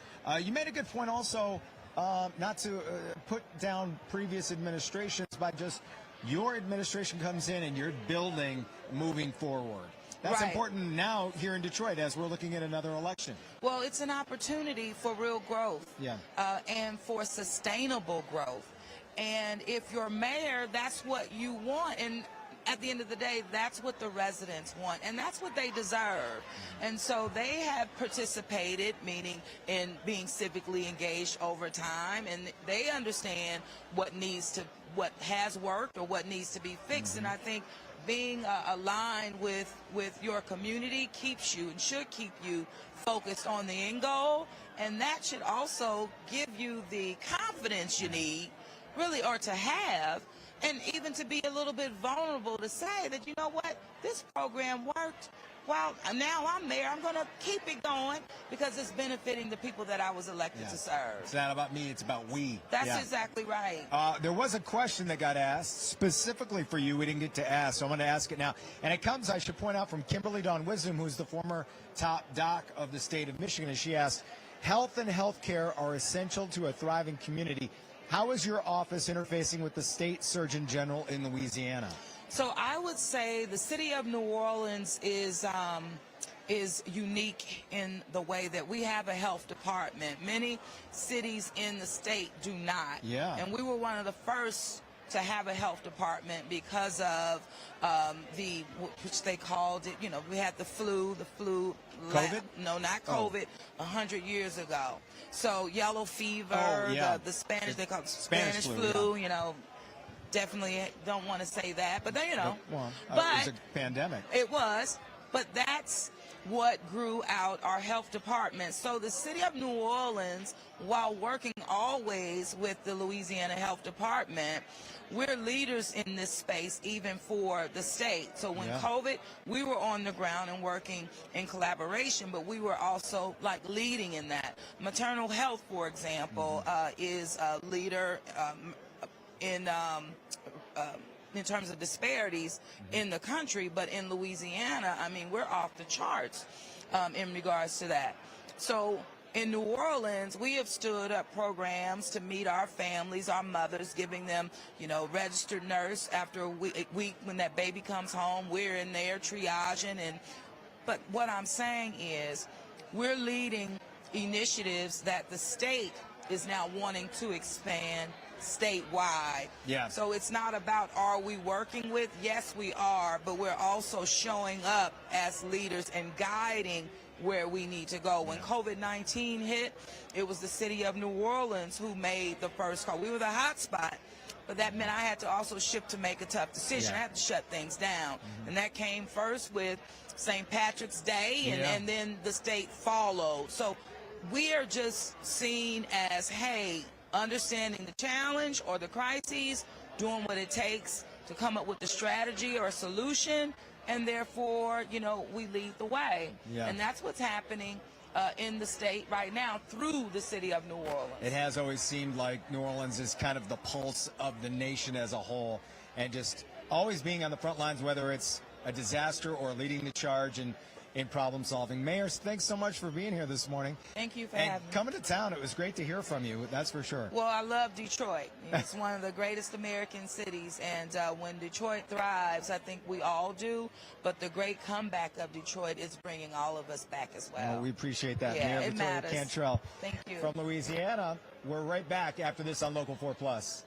You made a good point also, not to put down previous administrations, but just your administration comes in and you're building moving forward. That's important now here in Detroit as we're looking at another election. Well, it's an opportunity for real growth and for sustainable growth. And if you're mayor, that's what you want. And at the end of the day, that's what the residents want, and that's what they deserve. And so they have participated, meaning in being civically engaged over time, and they understand what has worked or what needs to be fixed. And I think being aligned with your community keeps you and should keep you focused on the end goal, and that should also give you the confidence you need, really, or to have, and even to be a little bit vulnerable to say that, you know what, this program worked. Well, now I'm there. I'm going to keep it going because it's benefiting the people that I was elected to serve. It's not about me. It's about we. That's exactly right. There was a question that got asked specifically for you. We didn't get to ask, so I'm going to ask it now. And it comes, I should point out, from Kimberly Dawn Wisdom, who's the former top doc of the state of Michigan. And she asked, health and health care are essential to a thriving community. How is your office interfacing with the state surgeon general in Louisiana? So I would say the city of New Orleans is unique in the way that we have a health department. Many cities in the state do not. And we were one of the first to have a health department because of which they called it, we had the flu. COVID? No, not COVID, 100 years ago. So yellow fever, the Spanish, they call it Spanish flu, definitely don't want to say that, but then, but it was a pandemic. It was, but that's what grew out our health department. So the city of New Orleans, while working always with the Louisiana Health Department, we're leaders in this space even for the state. So when COVID, we were on the ground and working in collaboration, but we were also leading in that. Maternal health, for example, is a leader in terms of disparities in the country, but in Louisiana, I mean, we're off the charts in regards to that. So in New Orleans, we have stood up programs to meet our families, our mothers, giving them, registered nurse after a week when that baby comes home. We're in there triaging. But what I'm saying is we're leading initiatives that the state is now wanting to expand statewide. So it's not about are we working with? Yes, we are, but we're also showing up as leaders and guiding where we need to go. When COVID-19 hit, it was the city of New Orleans who made the first call. We were the hot spot, but that meant I had to also shift to make a tough decision. I had to shut things down. And that came first with St. Patrick's Day, and then the state followed. So we are just seen as, hey, understanding the challenge or the crises, doing what it takes to come up with the strategy or a solution, and therefore, we lead the way. And that's what's happening in the state right now through the city of New Orleans. It has always seemed like New Orleans is kind of the pulse of the nation as a whole, and just always being on the front lines, whether it's a disaster or leading the charge in problem solving. Mayor, thanks so much for being here this morning. Thank you for having me. Coming to town, it was great to hear from you, that's for sure. Well, I love Detroit. It's one of the greatest American cities, and when Detroit thrives, I think we all do, but the great comeback of Detroit is bringing all of us back as well. We appreciate that. Yeah, Mayor it Victoria matters. Cantrell Thank you. from Louisiana. We're right back after this on Local 4+.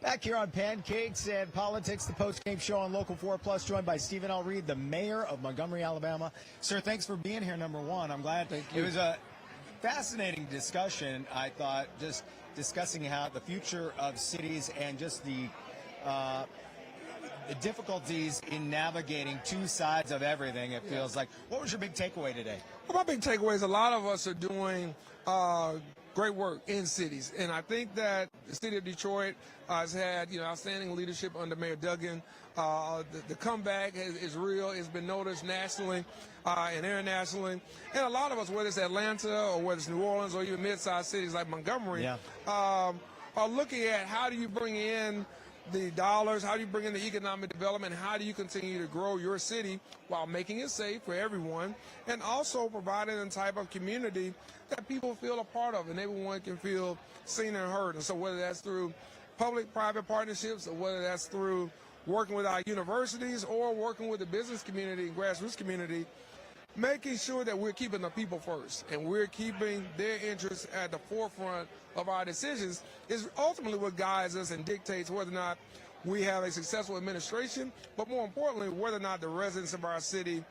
Back here on Pancakes and Politics, the post-game show on Local 4 Plus, joined by Stephen L. Reed, the mayor of Montgomery, Alabama. Sir, thanks for being here, number one. I'm glad. Thank you. It was a fascinating discussion, I thought, just discussing how the future of cities and just the difficulties in navigating two sides of everything, it feels like. What was your big takeaway today? Well, my big takeaway is a lot of us are doing great work in cities, and I think that the city of Detroit has had outstanding leadership under Mayor Duggan. The comeback is real. It's been noticed nationally and internationally, and a lot of us, whether it's Atlanta or whether it's New Orleans or even mid-sized cities like Montgomery, are looking at how do you bring in the dollars, how do you bring in the economic development, how do you continue to grow your city while making it safe for everyone, and also providing a type of community that people feel a part of and everyone can feel seen and heard. And so whether that's through public-private partnerships or whether that's through working with our universities or working with the business community and grassroots community, making sure that we're keeping the people first and we're keeping their interests at the forefront of our decisions is ultimately what guides us and dictates whether or not we have a successful administration, but more importantly, whether or not the residents of our city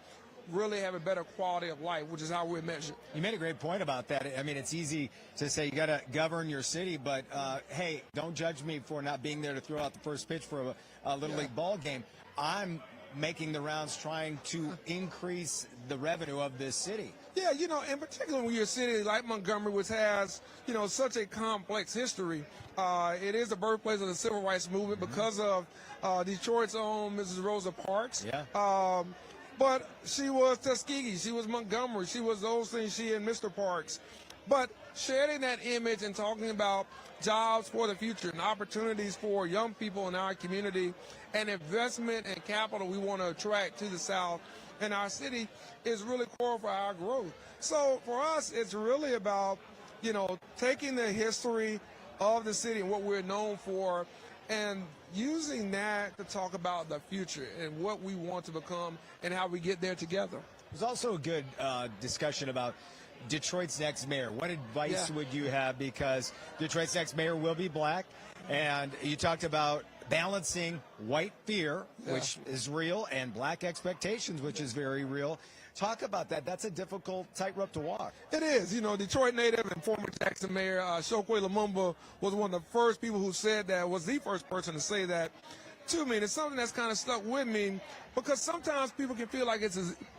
really have a better quality of life, which is how we're measured. You made a great point about that. I mean, it's easy to say you got to govern your city, but hey, don't judge me for not being there to throw out the first pitch for a Little League ball game. I'm making the rounds trying to increase the revenue of this city. Yeah, in particular when you're a city like Montgomery, which has, such a complex history. It is the birthplace of the civil rights movement because of Detroit's own Mrs. Rosa Parks. Yeah. But she was Tuskegee, she was Montgomery, she was those things, she and Mr. Parks. But sharing that image and talking about jobs for the future and opportunities for young people in our community and investment and capital we want to attract to the South and our city is really core for our growth. So for us, it's really about, taking the history of the city and what we're known for and using that to talk about the future and what we want to become and how we get there together. There's also a good discussion about Detroit's next mayor. What advice would you have? Because Detroit's next mayor will be black, and you talked about balancing white fear, which is real, and black expectations, which is very real. Talk about that. That's a difficult tightrope to walk. It is. Detroit native and former Jackson mayor Chokwe Lumumba was one of the first people who said that, was the first person to say that to me. And it's something that's kind of stuck with me because sometimes people can feel like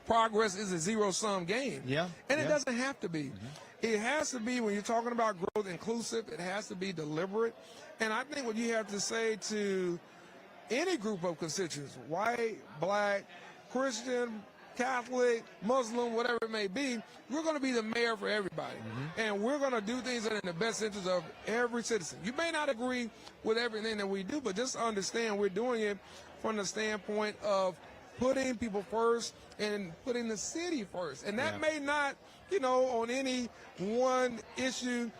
progress is a zero-sum game. Yeah. And it doesn't have to be. It has to be, when you're talking about growth, inclusive. It has to be deliberate. And I think what you have to say to any group of constituents, white, black, Christian, Catholic, Muslim, whatever it may be, we're going to be the mayor for everybody. And we're going to do things that are in the best interest of every citizen. You may not agree with everything that we do, but just understand we're doing it from the standpoint of putting people first and putting the city first. And that may not, on any one issue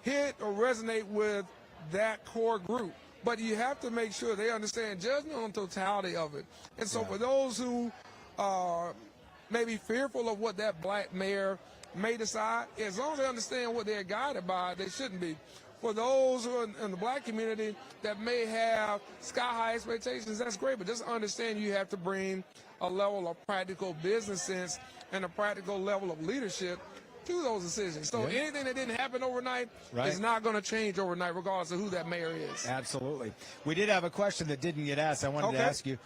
hit or resonate with that core group. But you have to make sure they understand judgment on totality of it. And so for those who are maybe fearful of what that black mayor may decide, as long as they understand what they're guided by, they shouldn't be. For those who are in the black community that may have sky-high expectations, that's great, but just understand you have to bring a level of practical business sense and a practical level of leadership to those decisions. So anything that didn't happen overnight is not going to change overnight, regardless of who that mayor is. Absolutely. We did have a question that didn't get asked. I wanted to ask you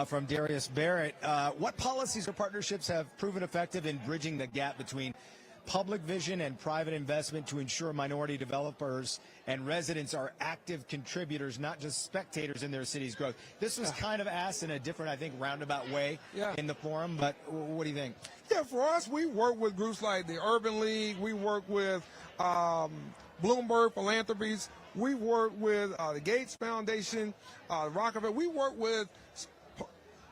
from Darius Barrett. What policies or partnerships have proven effective in bridging the gap between public vision and private investment to ensure minority developers and residents are active contributors, not just spectators in their city's growth? This was kind of asked in a different, I think, roundabout way in the forum, but what do you think? Yeah, for us, we work with groups like the Urban League. We work with Bloomberg Philanthropies. We work with the Gates Foundation, Rockefeller. We work with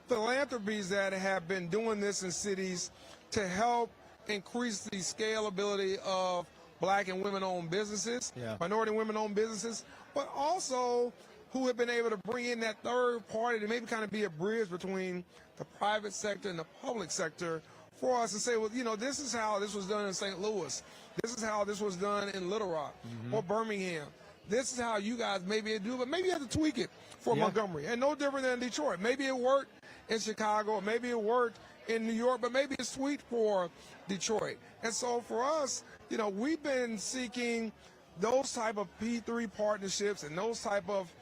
philanthropies that have been doing this in cities to help increase the scalability of black and women-owned businesses, minority and women-owned businesses, but also who have been able to bring in that third party to maybe kind of be a bridge between the private sector and the public sector for us to say, well, this is how this was done in St. Louis. This is how this was done in Little Rock or Birmingham. this is how you guys maybe do, but maybe you have to tweak it for Montgomery. And no different than Detroit. Maybe it worked in Chicago, or maybe it worked in New York, but maybe it's tweaked for Detroit. And so for us, you know, we've been seeking those type of P3 partnerships and those type of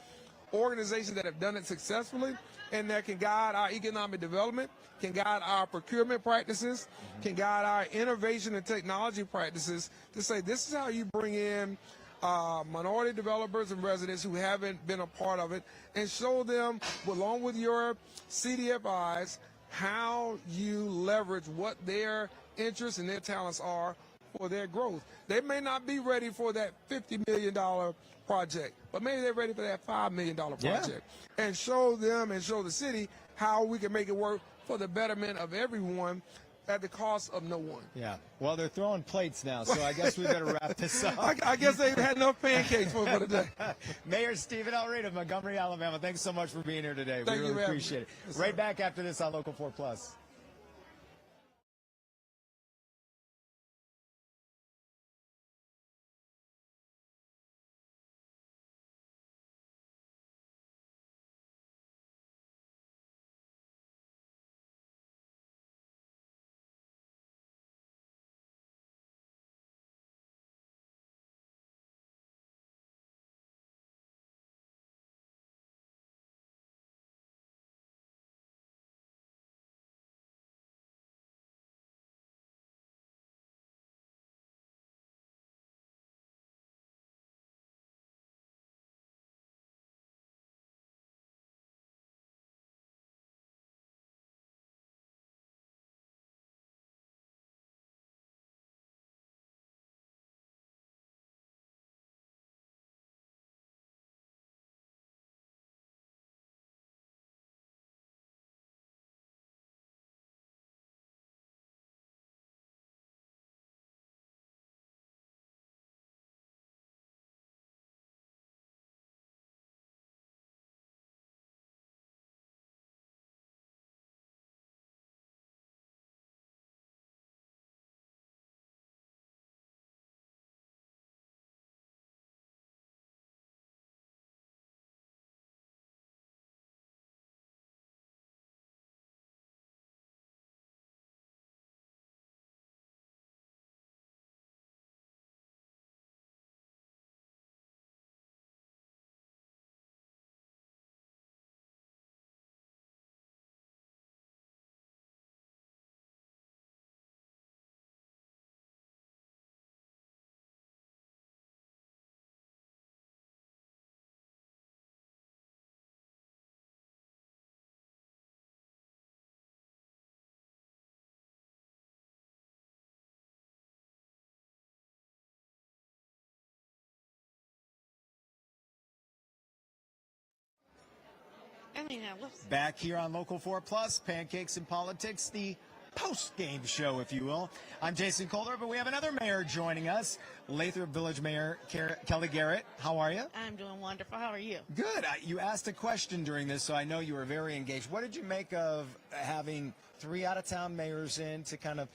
organizations that have done it successfully and that can guide our economic development, can guide our procurement practices, can guide our innovation and technology practices to say this is how you bring in minority developers and residents who haven't been a part of it, and show them, along with your CDFIs, how you leverage what their interests and their talents are for their growth. They may not be ready for that $50 million project, but maybe they're ready for that $5 million project. And show them and show the city how we can make it work for the betterment of everyone at the cost of no one. Yeah. Well, they're throwing plates now, so I guess we better wrap this up. I guess they've had enough pancakes for today. Mayor Stephen L. Reed of Montgomery, Alabama, thanks so much for being here today. Thank we you, really appreciate it. Yes, right sir. back after this on Local 4 Plus. Back here on Local 4 Plus, Pancakes and Politics, the post-game show, if you will. I'm Jason Calder, but we have another mayor joining us, Lathrop Village Mayor Kelly Garrett. How are you? I'm doing wonderful. How are you? Good. You asked a question during this, so I know you were very engaged. What did you make of having 3 out-of-town mayors in to kind of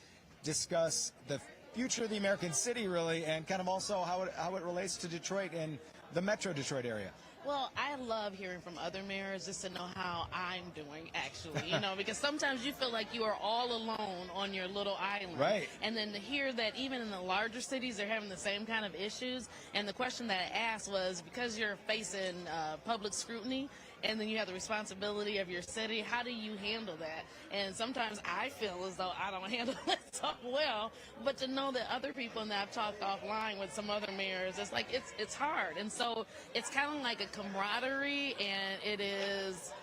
discuss the future of the American city, really, and kind of also how it relates to Detroit and the Metro Detroit area? Well, I love hearing from other mayors just to know how I'm doing, actually, you know, because sometimes you feel like you are all alone on your little island. Right. And then to hear that even in the larger cities, they're having the same kind of issues. And the question that I asked was, because you're facing public scrutiny, and then you have the responsibility of your city, how do you handle that? And sometimes I feel as though I don't handle it so well, but to know that other people, and that I've talked offline with some other mayors, it's like it's hard. And so it's kind of like a camaraderie, and it is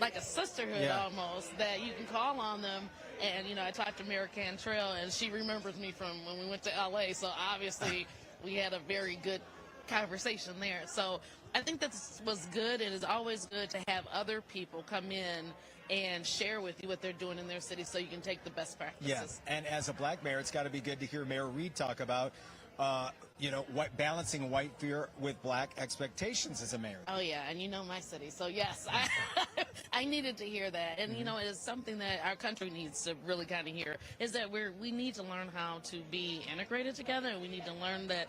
like a sisterhood almost, that you can call on them. And, you know, I talked to Mayor Cantrell, and she remembers me from when we went to L.A., so obviously we had a very good conversation there. So I think that was good. It is always good to have other people come in and share with you what they're doing in their city so you can take the best practices. Yes, and as a black mayor, it's got to be good to hear Mayor Reed talk about, you know, balancing white fear with black expectations as a mayor. Oh, yeah, and you know my city. So, yes, I needed to hear that. And, you know, it is something that our country needs to really kind of hear, is that we need to learn how to be integrated together, and we need to learn that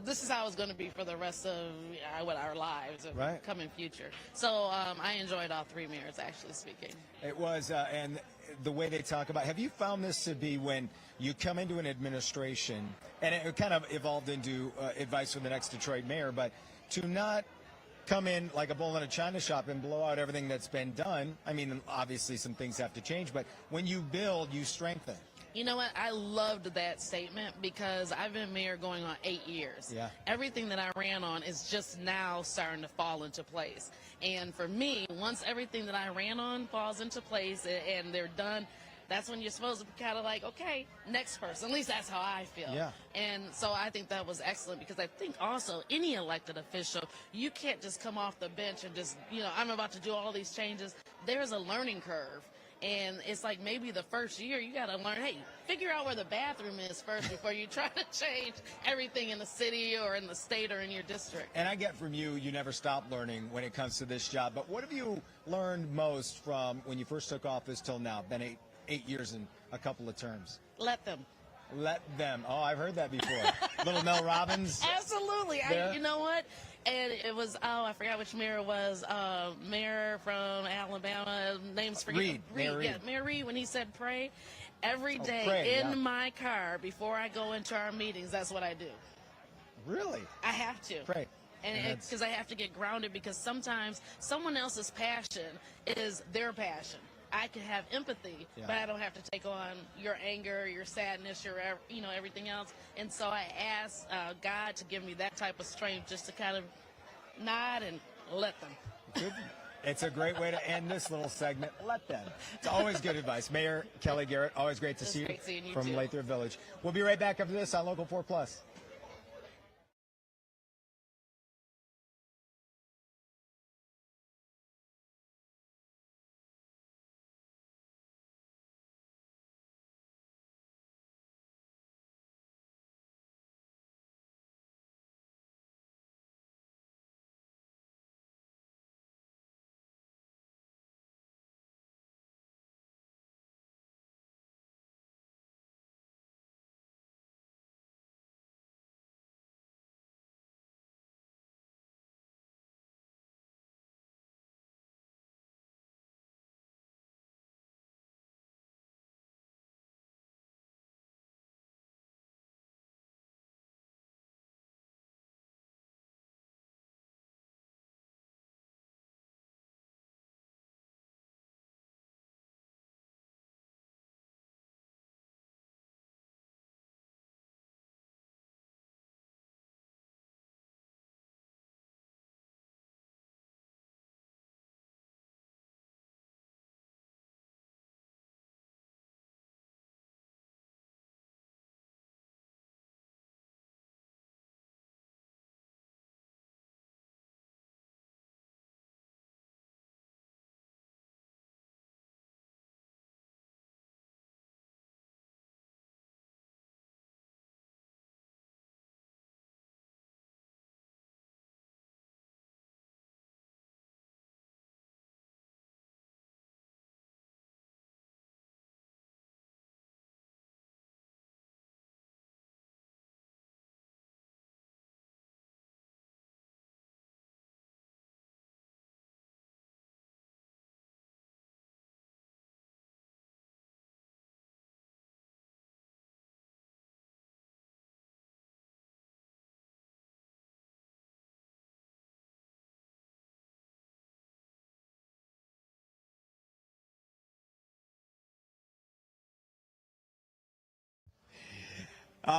this is how it's going to be for the rest of our lives, or Right. coming future. So I enjoyed all three mayors, actually speaking. It was, and the way they talk about, have you found this to be when you come into an administration, and it kind of evolved into advice for the next Detroit mayor, but to not come in like a bull in a china shop and blow out everything that's been done. I mean, obviously some things have to change, but when you build, you strengthen. You know what? I loved that statement because I've been mayor going on 8 years. Yeah. Everything that I ran on is just now starting to fall into place. And for me, once everything that I ran on falls into place and they're done, that's when you're supposed to be kind of like, okay, next person. At least that's how I feel. Yeah. And so I think that was excellent because I think also any elected official, you can't just come off the bench and just, I'm about to do all these changes. There's a learning curve. And it's like maybe the first year you got to learn, hey, figure out where the bathroom is first before you try to change everything in the city or in the state or in your district. And I get from you never stop learning when it comes to this job. But what have you learned most from when you first took office till now? Been eight years and a couple of terms. Let them. Let them. Oh, I've heard that before. Little Mel Robbins. Absolutely. You know what? And it was, I forgot which mayor it was. Mayor from Alabama. Name's forget. Mayor Reed. Yeah, Mayor Reed, when he said pray, every day pray, in my car before I go into our meetings, that's what I do. Really? I have to. Pray. And because I have to get grounded because sometimes someone else's passion is their passion. I can have empathy, but I don't have to take on your anger, your sadness, your everything else. And so I asked God to give me that type of strength just to kind of nod and let them. Good. It's a great way to end this little segment. Let them. It's always good advice. Mayor Kelly Garrett, always great to see you great seeing you from too. Lathrop Village. We'll be right back after this on Local 4+.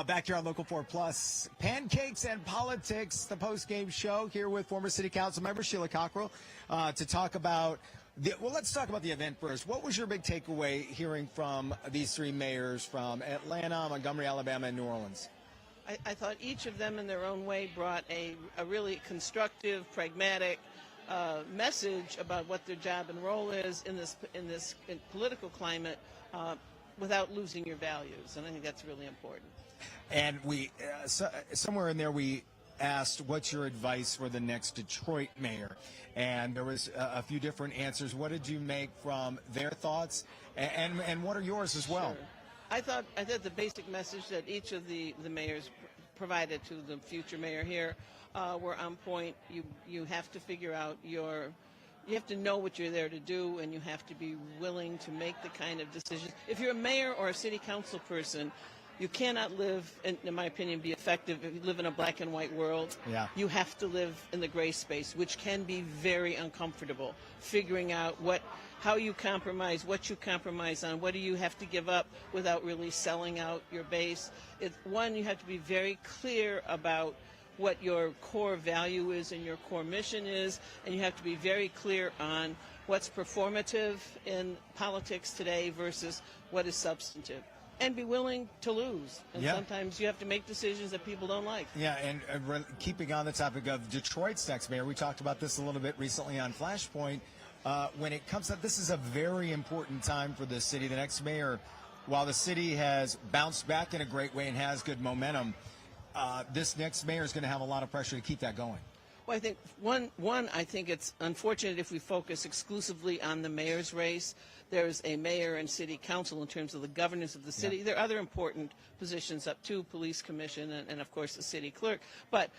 Back here on Local 4+, Pancakes and Politics, the post-game show here with former City Council member Sheila Cockrell to talk about let's talk about the event first. What was your big takeaway hearing from these three mayors from Atlanta, Montgomery, Alabama, and New Orleans? I thought each of them in their own way brought a really constructive, pragmatic message about what their job and role is in this political climate without losing your values, and I think that's really important. And we somewhere in there we asked, what's your advice for the next Detroit mayor? And there was a few different answers. What did you make from their thoughts? And what are yours as well? Sure. I thought the basic message that each of the mayors provided to the future mayor here were on point. You have to figure out you have to know what you're there to do, and you have to be willing to make the kind of decisions. If you're a mayor or a city council person, you cannot live, in my opinion, be effective if you live in a black and white world. Yeah. You have to live in the gray space, which can be very uncomfortable. Figuring out how you compromise, what you compromise on, what do you have to give up without really selling out your base. You have to be very clear about what your core value is and your core mission is, and you have to be very clear on what's performative in politics today versus what is substantive. And be willing to lose. And sometimes you have to make decisions that people don't like. Yeah, and keeping on the topic of Detroit's next mayor, we talked about this a little bit recently on Flashpoint. When it comes up, this is a very important time for the city. The next mayor, while the city has bounced back in a great way and has good momentum, this next mayor is going to have a lot of pressure to keep that going. Well, I think I think it's unfortunate if we focus exclusively on the mayor's race. There's a mayor and city council in terms of the governance of the city. There are other important positions up too, police commission and of course the city clerk. But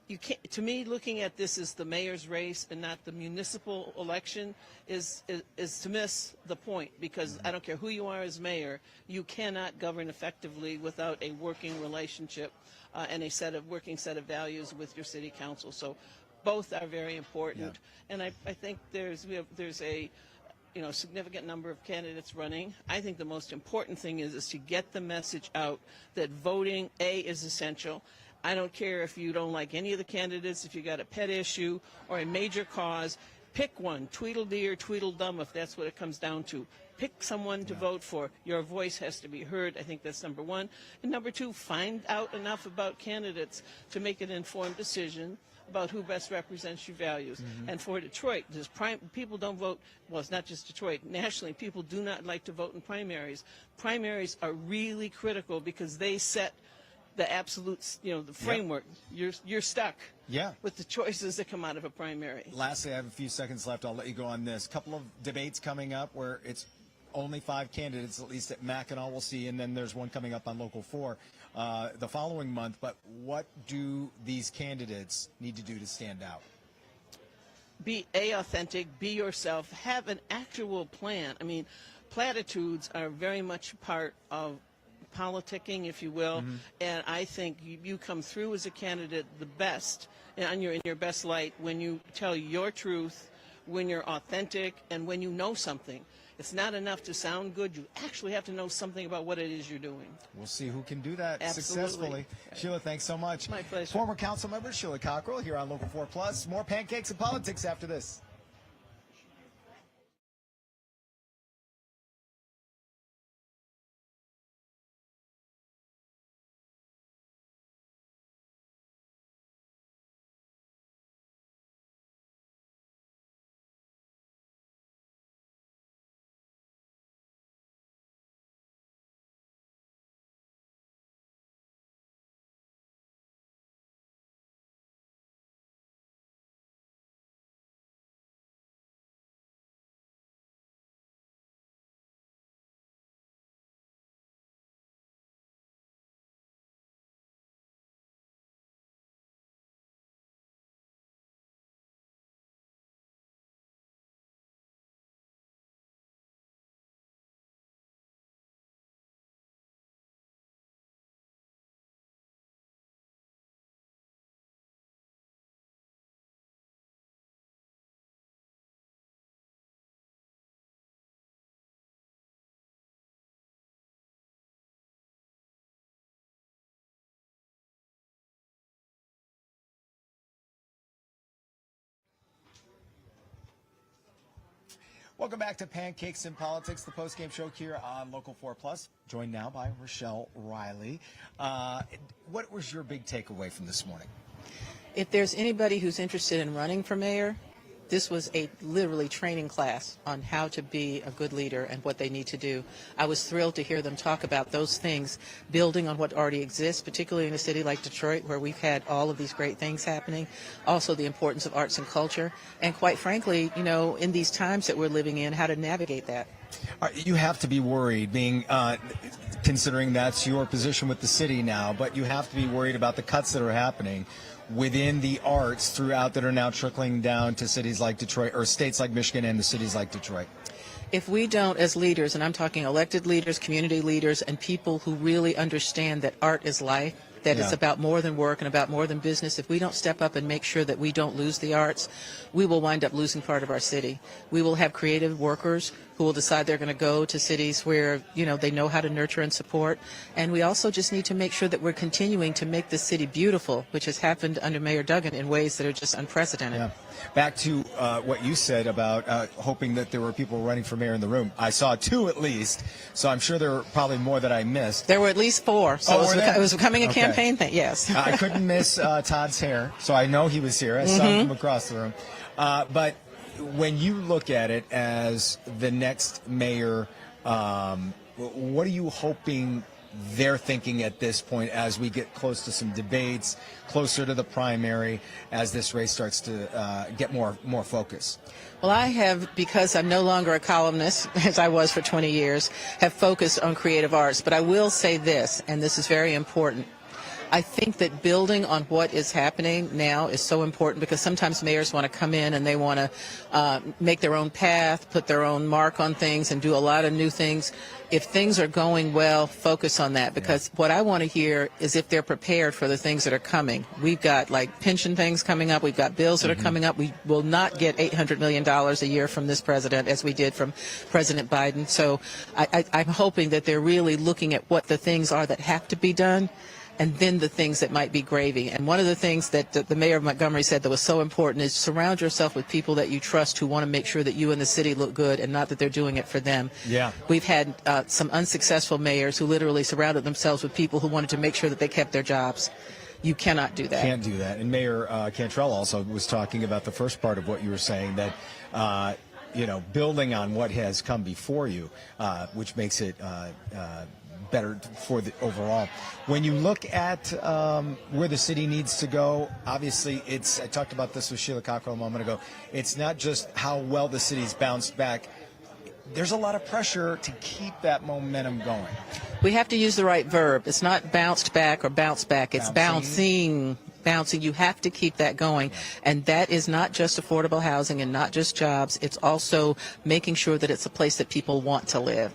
you can't, to me, looking at this as the mayor's race and not the municipal election is to miss the point, because I don't care who you are as mayor, you cannot govern effectively without a working relationship and a working set of values with your city council. So both are very important. And I think there's a significant number of candidates running. I think the most important thing is to get the message out that voting, is essential. I don't care if you don't like any of the candidates, if you got a pet issue or a major cause, pick one, Tweedledee or Tweedledum if that's what it comes down to. Pick someone to vote for. Your voice has to be heard. I think that's number one. And number two, find out enough about candidates to make an informed decision about who best represents your values. And for Detroit, people don't vote, well, it's not just Detroit, nationally, people do not like to vote in primaries. Primaries are really critical because they set the absolute, the framework. You're stuck with the choices that come out of a primary. Lastly, I have a few seconds left. I'll let you go on this. Couple of debates coming up where it's only 5 candidates, at least at Mackinac we'll see, and then there's one coming up on Local 4 the following month. But what do these candidates need to do to stand out? Be authentic, be yourself, have an actual plan. I mean, platitudes are very much part of politicking, if you will, and I think you come through as a candidate the best, and you're in your best light when you tell your truth, when you're authentic, and when you know something. It's not enough to sound good. You actually have to know something about what it is you're doing. We'll see who can do that successfully. Sheila, thanks so much. My pleasure. Former council member Sheila Cockrell here on Local 4 Plus. More Pancakes and Politics after this. Welcome back to Pancakes and Politics, the postgame show here on Local 4 Plus. Joined now by Rochelle Riley. What was your big takeaway from this morning? If there's anybody who's interested in running for mayor, this was a literally training class on how to be a good leader and what they need to do. I was thrilled to hear them talk about those things, building on what already exists, particularly in a city like Detroit, where we've had all of these great things happening. Also the importance of arts and culture, and quite frankly, in these times that we're living in, how to navigate that. You have to be worried, considering that's your position with the city now, but you have to be worried about the cuts that are happening within the arts throughout that are now trickling down to cities like Detroit, or states like Michigan and the cities like Detroit. If we don't, as leaders, and I'm talking elected leaders, community leaders, and people who really understand that art is life, that it's about more than work and about more than business, if we don't step up and make sure that we don't lose the arts, we will wind up losing part of our city. We will have creative workers who will decide they're going to go to cities where, they know how to nurture and support. And we also just need to make sure that we're continuing to make this city beautiful, which has happened under Mayor Duggan in ways that are just unprecedented. Yeah. Back to what you said about hoping that there were people running for mayor in the room. I saw 2 at least, so I'm sure there were probably more that I missed. There were at least 4, so it was becoming a campaign thing, yes. I couldn't miss Todd's hair, so I know he was here. I saw him from across the room. But when you look at it as the next mayor, what are you hoping they're thinking at this point as we get close to some debates, closer to the primary, as this race starts to get more focus? Well, I have, because I'm no longer a columnist, as I was for 20 years, have focused on creative arts. But I will say this, and this is very important. I think that building on what is happening now is so important, because sometimes mayors want to come in and they want to make their own path, put their own mark on things, and do a lot of new things. If things are going well, focus on that, because what I want to hear is if they're prepared for the things that are coming. We've got pension things coming up. We've got bills that are coming up. We will not get $800 million a year from this president as we did from President Biden. So I'm hoping that they're really looking at what the things are that have to be done, and then the things that might be gravy. And one of the things that the mayor of Montgomery said that was so important is surround yourself with people that you trust, who want to make sure that you and the city look good and not that they're doing it for them. Yeah. We've had some unsuccessful mayors who literally surrounded themselves with people who wanted to make sure that they kept their jobs. You cannot do that. Can't do that. And Mayor Cantrell also was talking about the first part of what you were saying, that building on what has come before you, which makes it better for the overall. When you look at where the city needs to go, obviously I talked about this with Sheila Cockrell a moment ago, it's not just how well the city's bounced back. There's a lot of pressure to keep that momentum going. We have to use the right verb. It's not bounced back or bounce back. It's bouncing. You have to keep that going. And that is not just affordable housing and not just jobs. It's also making sure that it's a place that people want to live.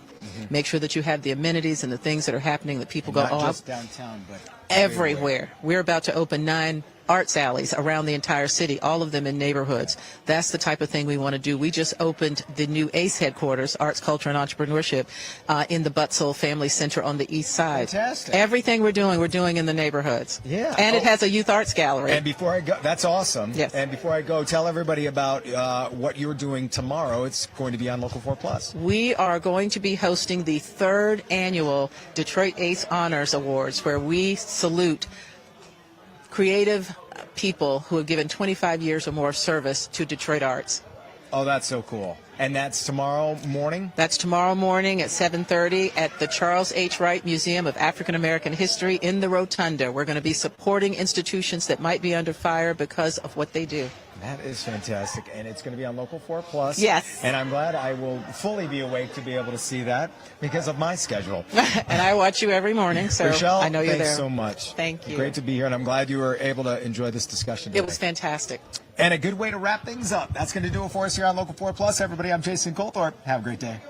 Make sure that you have the amenities and the things that are happening that people go, not just downtown, but everywhere. We're about to open 9 arts alleys around the entire city, all of them in neighborhoods. That's the type of thing we want to do. We just opened the new ACE headquarters, Arts, Culture, and Entrepreneurship, in the Butzel Family Center on the east side. Fantastic. Everything we're doing in the neighborhoods. Yeah. And it has a youth arts gallery. And before I go, that's awesome. Yes. And before I go, tell everybody about what you're doing tomorrow. It's going to be on Local 4 Plus. We are going to be hosting the 3rd annual Detroit ACE Honors Awards, where we salute creative people who have given 25 years or more of service to Detroit arts. Oh, that's so cool. And that's tomorrow morning? That's tomorrow morning at 7:30 at the Charles H. Wright Museum of African American History in the Rotunda. We're going to be supporting institutions that might be under fire because of what they do. That is fantastic, and it's going to be on Local 4 Plus. Yes. And I'm glad I will fully be awake to be able to see that because of my schedule. And I watch you every morning, so Rochelle, I know you're there. thanks so much. Thank you. Great to be here, and I'm glad you were able to enjoy this discussion today. It was fantastic. And a good way to wrap things up. That's going to do it for us here on Local 4 Plus. Everybody, I'm Jason Colthorpe. Have a great day.